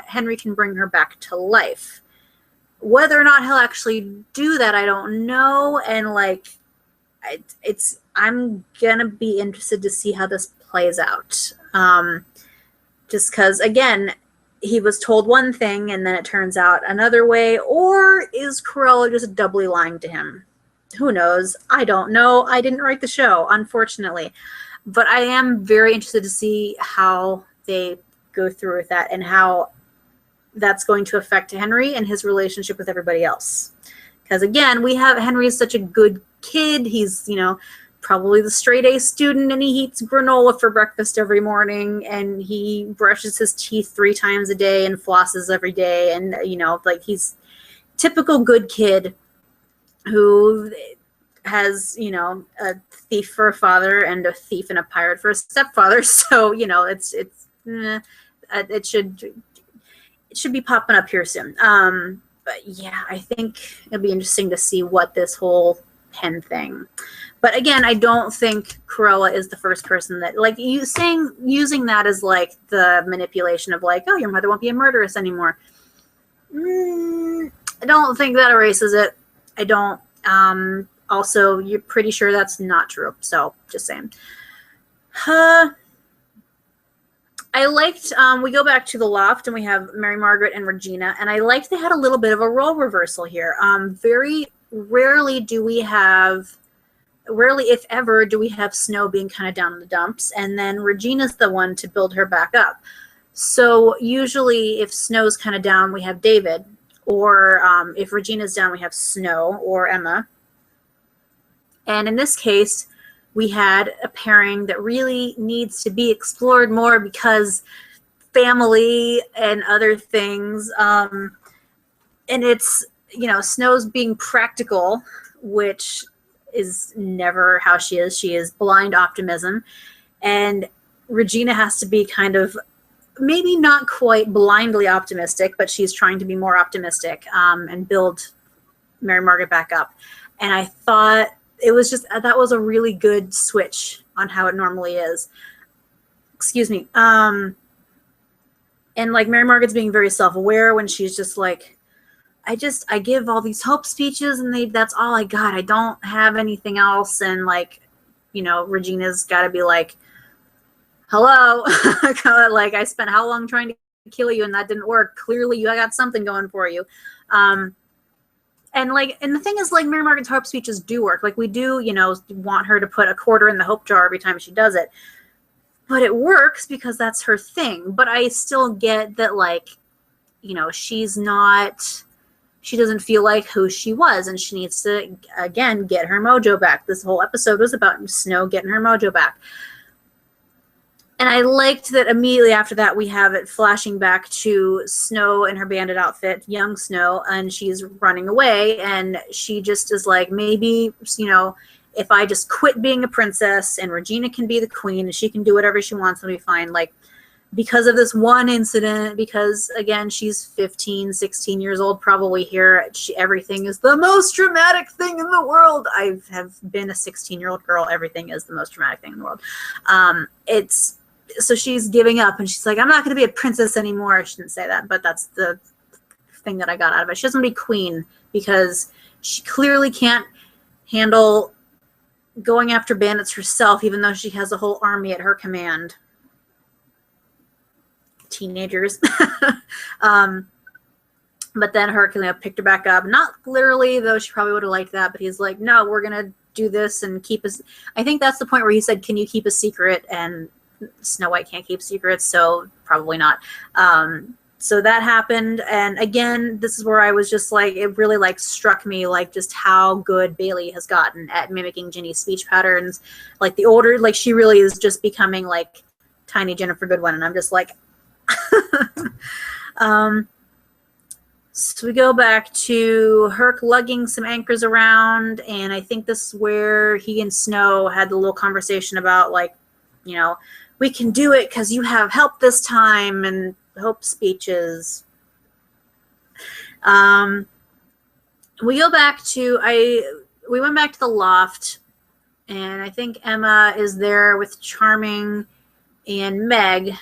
Henry can bring her back to life. Whether or not he'll actually do that, I don't know. And I'm gonna be interested to see how this plays out. Just because, again, he was told one thing and then it turns out another way, or is Cruella just doubly lying to him? Who knows? I don't know. I didn't write the show, unfortunately. But I am very interested to see how they go through with that and how that's going to affect Henry and his relationship with everybody else. Because, again, Henry is such a good kid. He's, probably the straight A student, and he eats granola for breakfast every morning, and he brushes his teeth 3 times a day and flosses every day. And, he's typical good kid who has, a thief for a father and a thief and a pirate for a stepfather. So, it should be popping up here soon. But yeah, I think it'll be interesting to see what this whole pen thing. But again, I don't think Cruella is the first person that, using that as like the manipulation of like, oh, your mother won't be a murderess anymore. I don't think that erases it. I don't. Also, you're pretty sure that's not true. So just saying. I liked, we go back to the loft and we have Mary Margaret and Regina, and I liked they had a little bit of a role reversal here. Very rarely, if ever, do we have Snow being kind of down in the dumps, and then Regina's the one to build her back up. So usually if Snow's kind of down, we have David, or if Regina's down, we have Snow or Emma. And in this case, we had a pairing that really needs to be explored more because family and other things. And it's, Snow's being practical, which is never how she is. She is blind optimism. And Regina has to be kind of maybe not quite blindly optimistic, but she's trying to be more optimistic and build Mary Margaret back up. And I thought it was just, that was a really good switch on how it normally is. Excuse me. And like Mary Margaret's being very self-aware when she's just like, I give all these hope speeches and that's all I got. I don't have anything else. And Regina's got to be like, hello, like I spent how long trying to kill you and that didn't work. Clearly I got something going for you. And the thing is, like, Mary Margaret's hope speeches do work. Like, we do, want her to put a quarter in the hope jar every time she does it. But it works because that's her thing. But I still get that, she doesn't feel like who she was. And she needs to, again, get her mojo back. This whole episode was about Snow getting her mojo back. And I liked that immediately after that, we have it flashing back to Snow in her bandit outfit, young Snow, and she's running away. And she just is like, maybe, if I just quit being a princess and Regina can be the queen and she can do whatever she wants, it'll be fine. Like, because of this one incident, because, again, she's 15, 16 years old, probably here. Everything is the most dramatic thing in the world. I have been a 16-year-old girl. Everything is the most dramatic thing in the world. So she's giving up, and she's like, I'm not going to be a princess anymore. I shouldn't say that, but that's the thing that I got out of it. She doesn't want to be queen because she clearly can't handle going after bandits herself, even though she has a whole army at her command. Teenagers. But then Hercule picked her back up. Not literally, though she probably would have liked that, but he's like, no, we're going to do this and keep us. I think that's the point where he said, can you keep a secret? And Snow White can't keep secrets, so probably not. So that happened. And again, this is where I was just like, it really like struck me like just how good BAILEE has gotten at mimicking Ginny's speech patterns. Like the older, like she really is just becoming like tiny Jennifer Goodwin. And I'm just like, so we go back to Herc lugging some anchors around, and I think this is where he and Snow had the little conversation about like, you know, we can do it because you have help this time, and hope speeches. We go back to we went back to the loft, and I think Emma is there with Charming and Meg,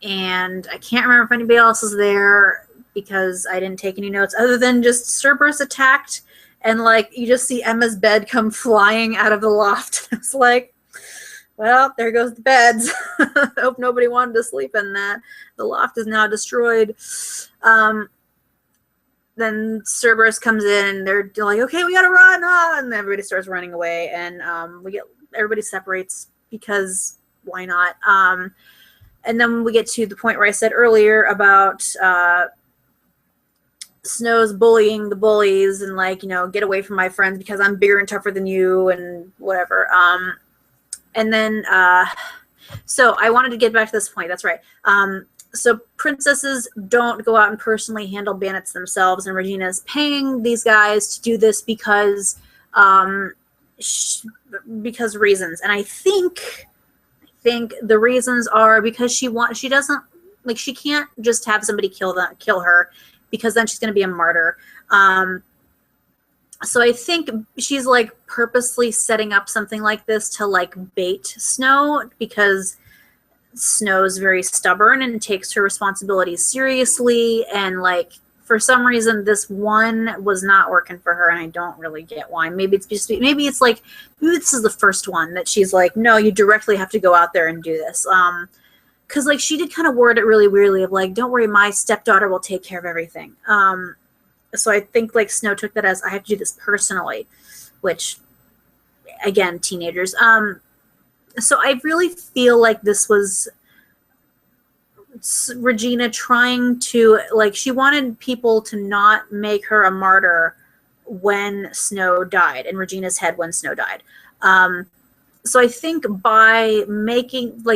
and I can't remember if anybody else is there, because I didn't take any notes other than just Cerberus attacked, and like you just see Emma's bed come flying out of the loft. It's like, well, there goes the beds. Hope nobody wanted to sleep in that. The loft is now destroyed. Then Cerberus comes in, and they're like, okay, we gotta run, and everybody starts running away, and everybody separates because why not? And then we get to the point where I said earlier about Snow's bullying the bullies and like, you know, get away from my friends because I'm bigger and tougher than you and whatever. And then, so I wanted to get back to this point. That's right. So princesses don't go out and personally handle bandits themselves, and Regina is paying these guys to do this because reasons. And I think the reasons are because she doesn't, like, she can't just have somebody kill her, because then she's going to be a martyr. So I think she's like purposely setting up something like this to like bait Snow, because Snow's very stubborn and takes her responsibilities seriously. And like, for some reason, this one was not working for her, and I don't really get why. Maybe it's this is the first one that she's like, no, you directly have to go out there and do this. Because like she did kind of word it really weirdly of like, don't worry, my stepdaughter will take care of everything. So I think like Snow took that as, I have to do this personally, which again, teenagers. So I really feel like this was Regina trying to, like, she wanted people to not make her a martyr when Snow died, in Regina's head when Snow died. So I think by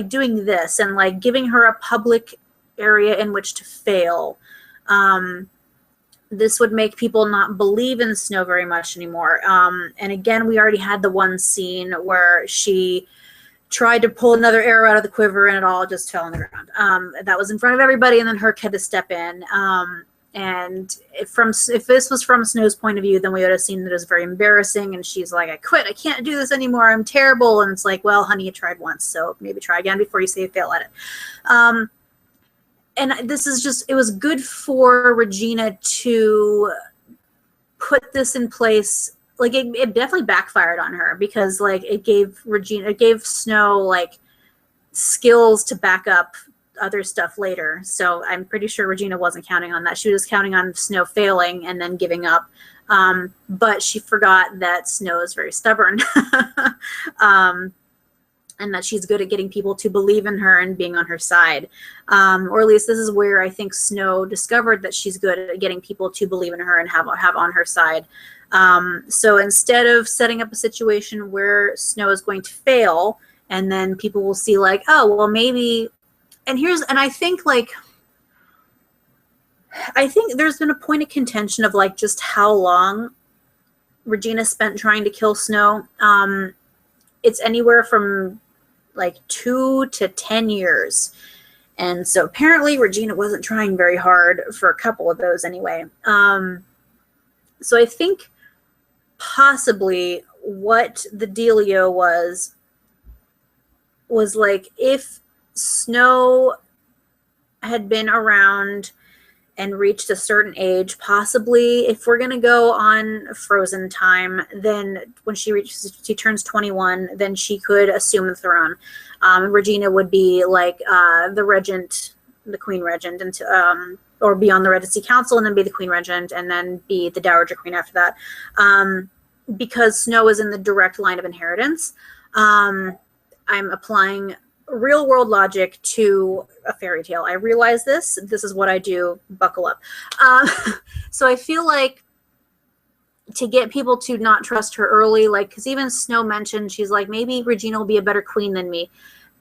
doing this and like giving her a public area in which to fail, this would make people not believe in Snow very much anymore. And again, we already had the one scene where she tried to pull another arrow out of the quiver and it all just fell on the ground. That was in front of everybody, and then Herc had to step in. And if this was from Snow's point of view, then we would have seen that it was very embarrassing, and she's like, I quit, I can't do this anymore, I'm terrible. And it's like, well, honey, you tried once, so maybe try again before you say you fail at it. And this is just, it was good for Regina to put this in place. Like it definitely backfired on her, because like it gave Snow like skills to back up other stuff later. So I'm pretty sure Regina wasn't counting on that. She was counting on Snow failing and then giving up. But she forgot that Snow is very stubborn. And that she's good at getting people to believe in her and being on her side. Or at least this is where I think Snow discovered that she's good at getting people to believe in her and have on her side. So instead of setting up a situation where Snow is going to fail, and then people will see like, oh, well, maybe, and I think there's been a point of contention of like just how long Regina spent trying to kill Snow. It's anywhere from like 2 to 10 years. And so apparently Regina wasn't trying very hard for a couple of those anyway. So I think possibly what the dealio was like, if Snow had been around and reached a certain age, possibly if we're going to go on frozen time, then when she turns 21, then she could assume the throne. Regina would be like the regent, the queen regent, and or be on the Regency Council and then be the queen regent and then be the dowager queen after that. Because Snow is in the direct line of inheritance, I'm applying real world logic to a fairy tale. I realize this is what I do. Buckle up. So I feel like to get people to not trust her early, like, because even Snow mentioned, she's like, maybe Regina will be a better queen than me.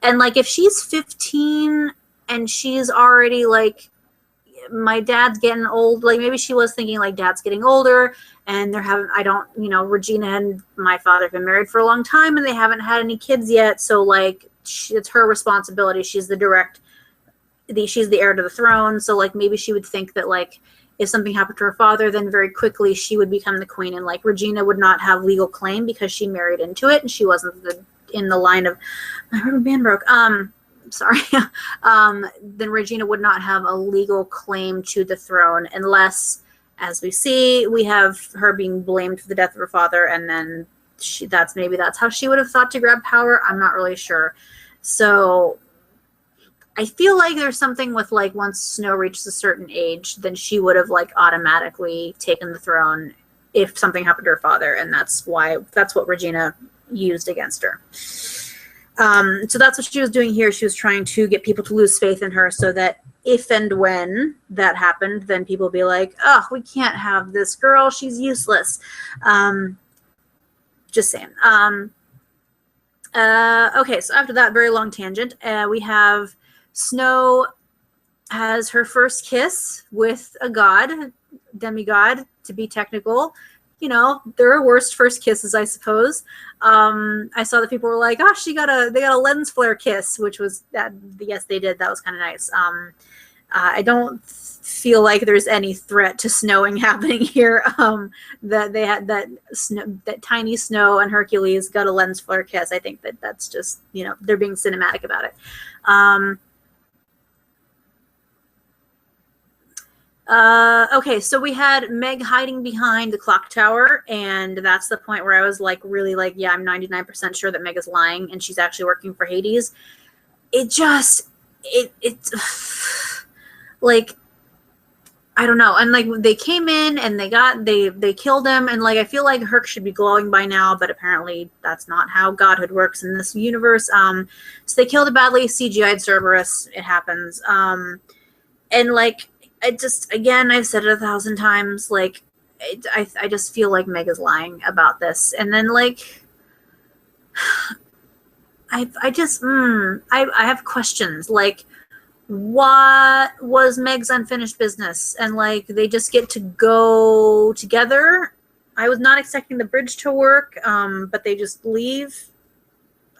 And like, if she's 15 and she's already like, my dad's getting old, like maybe she was thinking like dad's getting older and they're having, Regina and my father have been married for a long time and they haven't had any kids yet. So like, it's her responsibility. She's the heir to the throne. So like, maybe she would think that like, if something happened to her father, then very quickly she would become the queen. And like, Regina would not have legal claim because she married into it and she wasn't in the line of, I heard a band broke. Sorry. Then Regina would not have a legal claim to the throne unless, as we see, we have her being blamed for the death of her father, and then that's how she would have thought to grab power. I'm not really sure. So I feel like there's something with like once Snow reaches a certain age, then she would have like automatically taken the throne if something happened to her father, and that's what Regina used against her. So that's what she was doing here. She was trying to get people to lose faith in her so that if and when that happened, then people would be like, oh, we can't have this girl. She's useless. Just saying. Okay, so after that very long tangent, we have Snow has her first kiss with a god, demigod, to be technical. You know, there are worse first kisses, I suppose. I saw that people were like, "Oh, they got a lens flare kiss," which was that. Yes, they did. That was kind of nice. I don't feel like there's any threat to snowing happening here. That they had that tiny Snow and Hercules got a lens flare kiss. I think that's just, they're being cinematic about it. Okay, so we had Meg hiding behind the clock tower, and that's the point where I was like, really like, yeah, I'm 99% sure that Meg is lying and she's actually working for Hades. It's like, I don't know. And like, they came in and they killed him, and like, I feel like Herc should be glowing by now, but apparently that's not how godhood works in this universe. So they killed a badly CGI'd Cerberus. It happens. And like, again, I've said it 1,000 times, like, I just feel like Meg is lying about this. And then, like, I have questions. Like, what was Meg's unfinished business? And, like, they just get to go together? I was not expecting the bridge to work, but they just leave?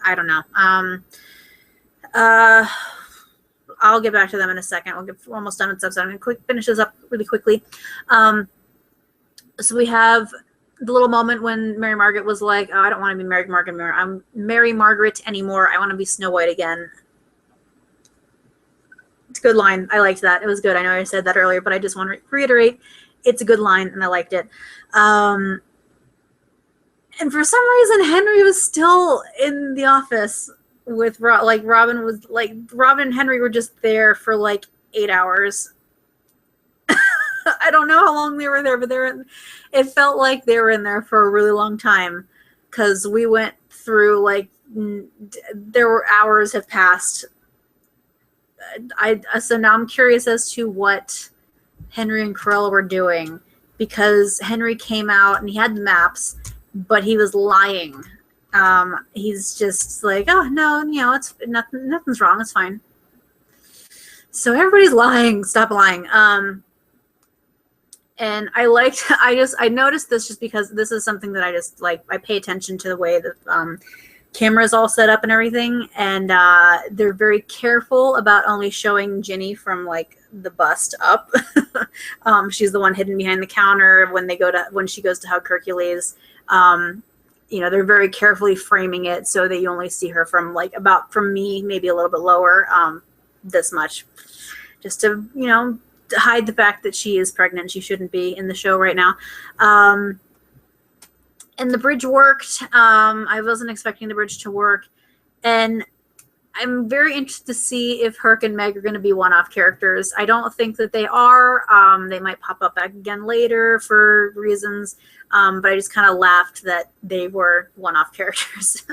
I don't know. I'll get back to them in a second. We're almost done with stuff, so I'm going to finish this up really quickly. So we have the little moment when Mary Margaret was like, oh, I don't want to be Mary Margaret anymore. I want to be Snow White again. It's a good line. I liked that. It was good. I know I said that earlier, but I just want to reiterate, it's a good line, and I liked it. And for some reason, Henry was still in the office with Robin and Henry were just there for like 8 hours. I don't know how long they were there, but it felt like they were in there for a really long time, because we went through like hours have passed. So now I'm curious as to what Henry and Cruella were doing, because Henry came out and he had the maps, but he was lying. He's just like, oh no, it's nothing's wrong, it's fine. So everybody's lying. Stop lying. And I noticed this just because this is something that I just like. I pay attention to the way that camera is all set up and everything, and they're very careful about only showing Ginny from like the bust up. She's the one hidden behind the counter when she goes to hug Hercules. They're very carefully framing it so that you only see her from me, maybe a little bit lower, this much, just to, hide the fact that she is pregnant. She shouldn't be in the show right now. And the bridge worked. I wasn't expecting the bridge to work. And I'm very interested to see if Herc and Meg are going to be one-off characters. I don't think that they are. They might pop up back again later for reasons. But I just kind of laughed that they were one-off characters.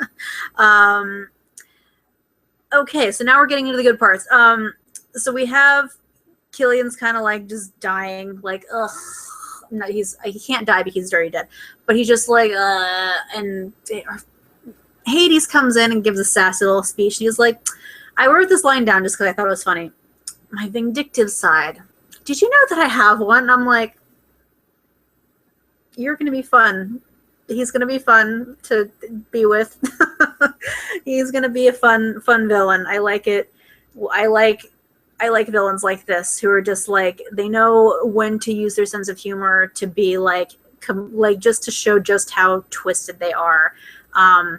Okay, so now we're getting into the good parts. So we have Killian's kind of like just dying, like, ugh. No, he can't die because he's already dead. But he's just like, and Hades comes in and gives a sassy little speech. And he's like, I wrote this line down just because I thought it was funny. My vindictive side. Did you know that I have one? And I'm like, you're going to be fun. He's going to be fun to be with. He's going to be a fun villain. I like it. I like villains like this who are just like, they know when to use their sense of humor to be like just to show just how twisted they are. I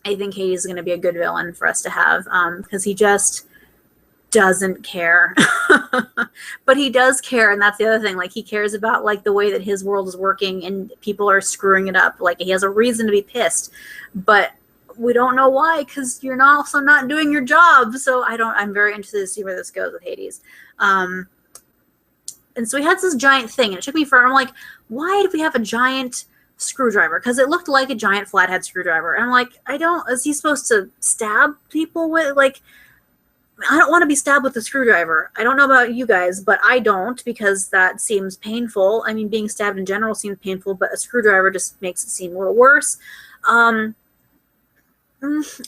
think Hades is going to be a good villain for us to have because he just doesn't care. But he does care, and that's the other thing. Like, he cares about like the way that his world is working and people are screwing it up. Like, he has a reason to be pissed, but we don't know why, because you're also not doing your job. So I'm very interested to see where this goes with Hades. And so he has this giant thing, and it took me I'm like, why did we have a giant screwdriver? Because it looked like a giant flathead screwdriver. And I'm like, is he supposed to stab people with, like, I don't want to be stabbed with a screwdriver. I don't know about you guys, but I don't, because that seems painful. I mean, being stabbed in general seems painful, but a screwdriver just makes it seem a little worse.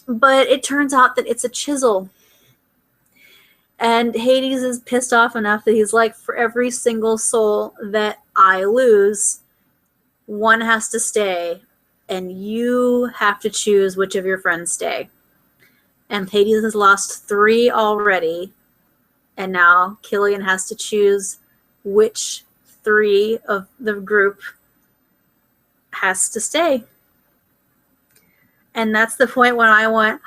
But it turns out that it's a chisel. And Hades is pissed off enough that he's like, for every single soul that I lose, one has to stay, and you have to choose which of your friends stay. And Hades has lost 3 already, and now Killian has to choose which 3 of the group has to stay. And that's the point when I went,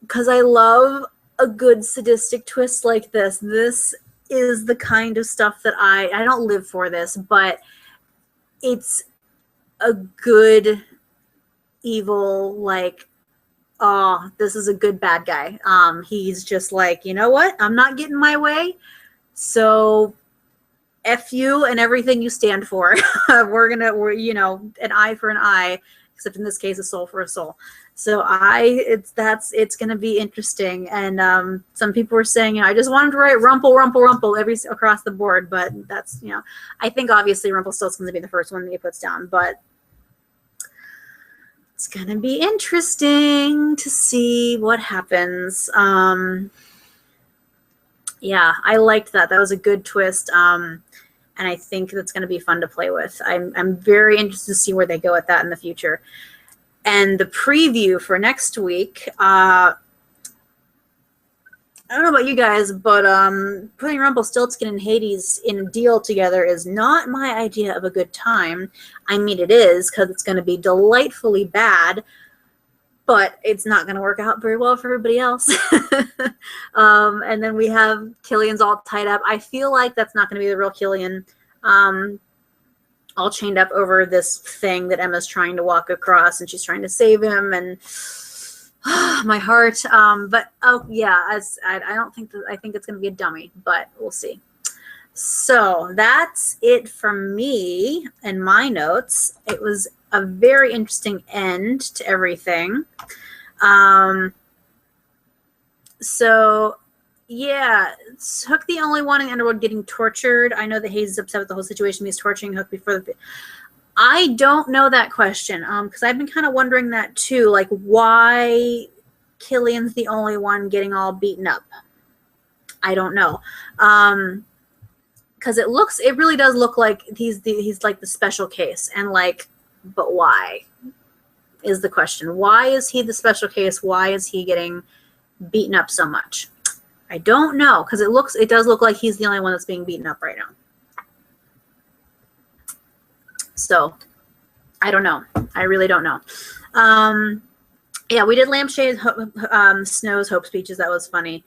because I love a good sadistic twist like this. This is the kind of stuff that I don't live for this, but it's a good evil, like, oh, this is a good bad guy. He's just like, you know what? I'm not getting my way. So F you and everything you stand for. we're, you know, an eye for an eye, except in this case, a soul for a soul. So it's going to be interesting. And some people were saying, you know, I just wanted to write rumple, rumple, rumple across the board. But that's, you know, I think obviously Rumpelstiltskin's going to be the first one that he puts down. But it's going to be interesting to see what happens. Yeah, I liked that. That was a good twist. And I think that's going to be fun to play with. I'm very interested to see where they go with that in the future. And the preview for next week, I don't know about you guys, but putting Rumpelstiltskin and Hades in a deal together is not my idea of a good time. I mean, it is, because it's going to be delightfully bad, but it's not going to work out very well for everybody else. And then we have Killian's all tied up. I feel like that's not going to be the real Killian. All chained up over this thing that Emma's trying to walk across, and she's trying to save him, and my heart. But oh yeah, I think it's gonna be a dummy, but we'll see. So that's it from me and my notes. It was a very interesting end to everything. So yeah, is Hook the only one in the Underworld getting tortured? I know that Hayes is upset with the whole situation. He's torturing Hook before the... I don't know that question, because I've been kind of wondering that too, like why Killian's the only one getting all beaten up. I don't know, because it really does look like he's like the special case, and like, but why is the question? Why is he the special case? Why is he getting beaten up so much? I don't know, because it does look like he's the only one that's being beaten up right now. So I don't know. I really don't know. Yeah, we did Lampshade Snow's hope speeches. That was funny.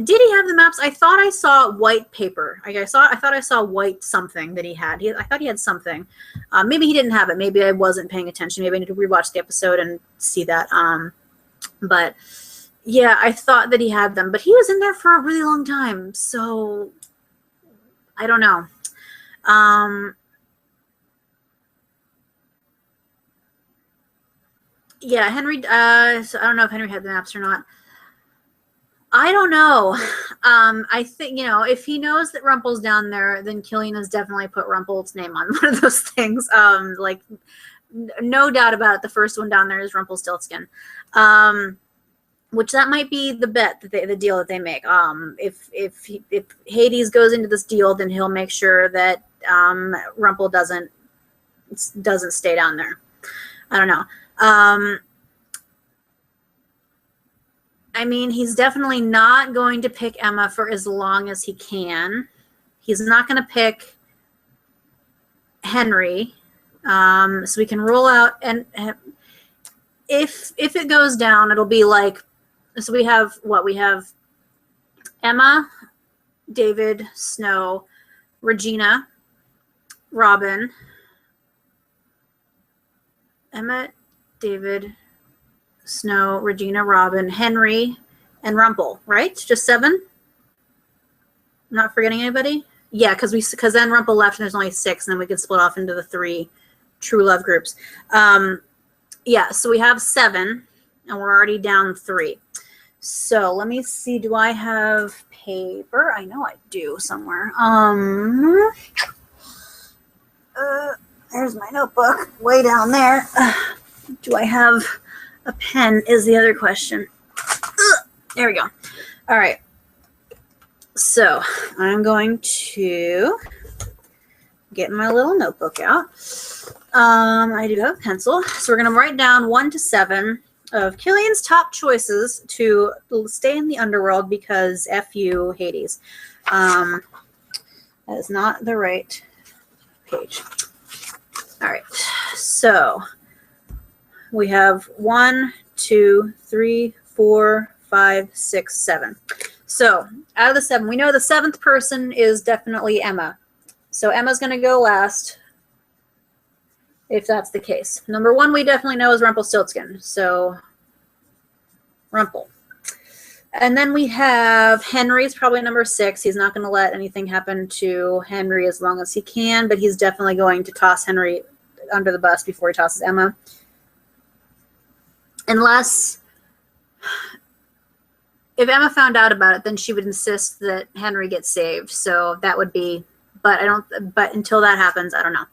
Did he have the maps? I thought I saw white paper. I thought I saw white something that he had. I thought he had something. Maybe he didn't have it. Maybe I wasn't paying attention. Maybe I need to rewatch the episode and see that. But yeah, I thought that he had them. But he was in there for a really long time, so I don't know. Yeah, Henry. So I don't know if Henry had the maps or not. I don't know. I think, if he knows that Rumple's down there, then Killian has definitely put Rumple's name on one of those things. Like, no doubt about it, the first one down there is Rumpelstiltskin. Which that might be the bet, that the deal that they make. If Hades goes into this deal, then he'll make sure that Rumple doesn't stay down there. I don't know. I mean, he's definitely not going to pick Emma for as long as he can. He's not going to pick Henry. So we can roll out, and if it goes down, it'll be like, so we have what? We have Emma, David, Snow, Regina, Robin, Emma, David, Snow, Regina, Robin, Henry, and Rumple, right? Just 7? I'm not forgetting anybody? Yeah, because then Rumple left and there's only 6, and then we could split off into the 3 true love groups. Yeah, so we have 7, and we're already down 3. So let me see, do I have paper? I know I do somewhere. There's my notebook, way down there. Do I have a pen is the other question. There we go. All right. So I'm going to get my little notebook out. I do have a pencil. So we're going to write down 1 to 7 of Killian's top choices to stay in the underworld because F you, Hades. That is not the right page. All right. So we have 1, 2, 3, 4, 5, 6, 7. So out of the 7, we know the 7th person is definitely Emma. So Emma's going to go last, if that's the case. Number 1 we definitely know is Rumpelstiltskin. So Rumple. And then we have Henry's probably number 6. He's not going to let anything happen to Henry as long as he can, but he's definitely going to toss Henry under the bus before he tosses Emma. Unless, if Emma found out about it, then she would insist that Henry gets saved. So that would be, but until that happens, I don't know.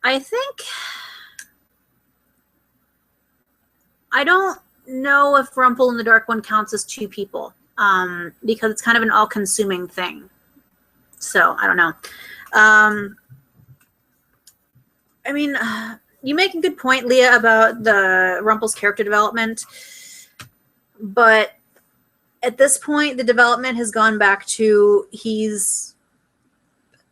I think, I don't know if Rumple and the Dark One counts as 2 people, because it's kind of an all-consuming thing. So I don't know. I mean, you make a good point, Leah, about the Rumple's character development, but at this point, the development has gone back to he's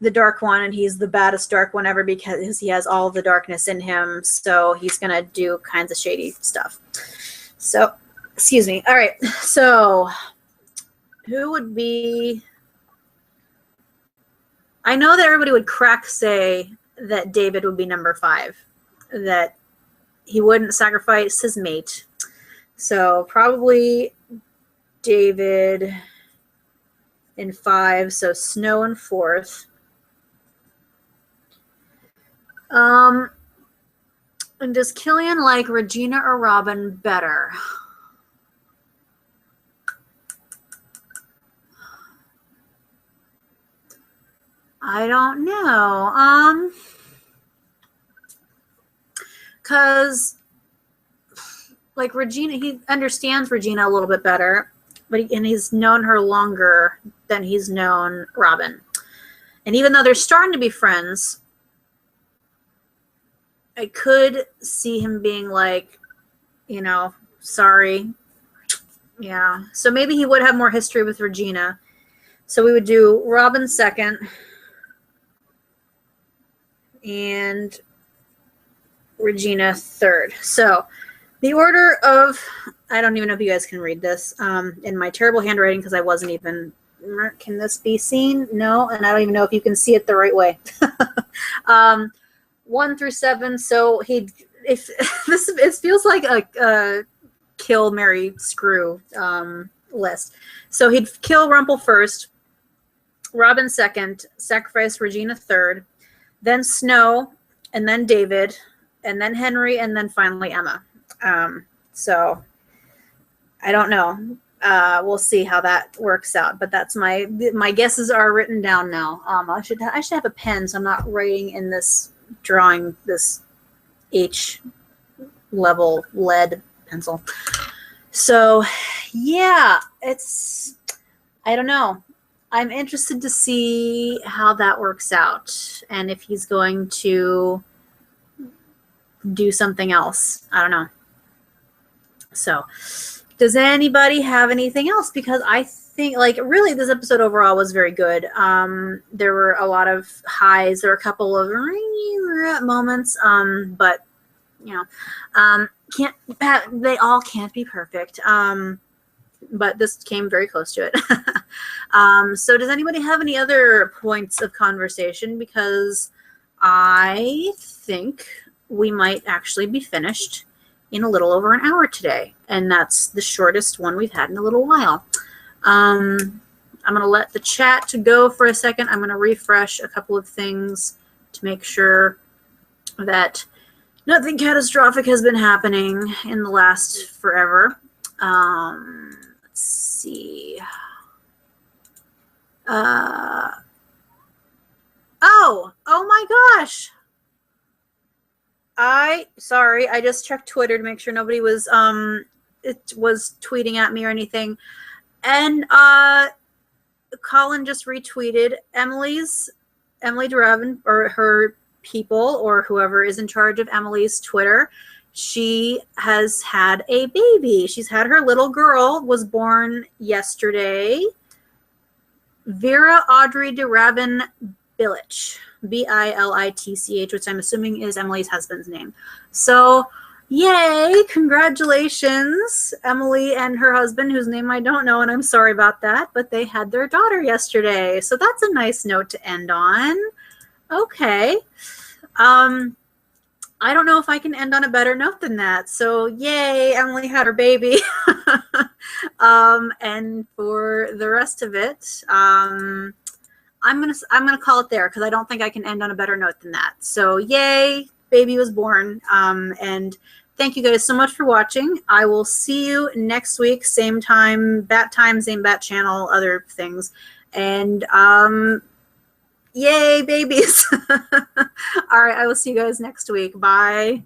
the Dark One and he's the baddest Dark One ever because he has all the darkness in him, so he's going to do kinds of shady stuff. So, excuse me. All right, so who would be... I know that everybody would say that David would be number 5. That he wouldn't sacrifice his mate. So probably David in 5, so Snow in 4th. And does Killian like Regina or Robin better? I don't know. Because, like, Regina, he understands Regina a little bit better, but he's known her longer than he's known Robin. And even though they're starting to be friends, I could see him being like, sorry. Yeah. So maybe he would have more history with Regina. So we would do Robin 2nd. And Regina 3rd. So The order of, I don't even know if you guys can read this in my terrible handwriting because I wasn't even, can this be seen? No, and I don't even know if you can see it the right way. 1 through 7. So it feels like a kill, marry, screw list. So he'd kill Rumpel first, Robin second, sacrifice Regina third, then Snow, and then David, and then Henry, and then finally Emma. So I don't know. We'll see how that works out. But that's my guesses are written down now. I should have a pen so I'm not writing in this drawing this H level lead pencil. So yeah, I don't know. I'm interested to see how that works out and if he's going to do something else. I don't know. So does anybody have anything else? Because I think, like, really this episode overall was very good. There were a lot of highs. There were a couple of moments, but, you know, they all can't be perfect. But this came very close to it. So does anybody have any other points of conversation? Because I think we might actually be finished in a little over an hour today. And that's the shortest one we've had in a little while. I'm going to let the chat go for a second. I'm going to refresh a couple of things to make sure that nothing catastrophic has been happening in the last forever. Let's see. Oh my gosh. Sorry, I just checked Twitter to make sure nobody was tweeting at me or anything. And Colin just retweeted Emily DeRavin, or her people, or whoever is in charge of Emily's Twitter. She has had a baby. She's had her little girl, was born yesterday. Vera Audrey DeRavin Billich. Bilitch, which I'm assuming is Emily's husband's name. So, yay, congratulations, Emily and her husband, whose name I don't know, and I'm sorry about that, but they had their daughter yesterday. So that's a nice note to end on. Okay. I don't know if I can end on a better note than that. So, yay, Emily had her baby. And for the rest of it, I'm gonna call it there because I don't think I can end on a better note than that. So yay, baby was born. And thank you guys so much for watching. I will see you next week, same time, same bat channel, other things. And yay, babies. All right, I will see you guys next week. Bye.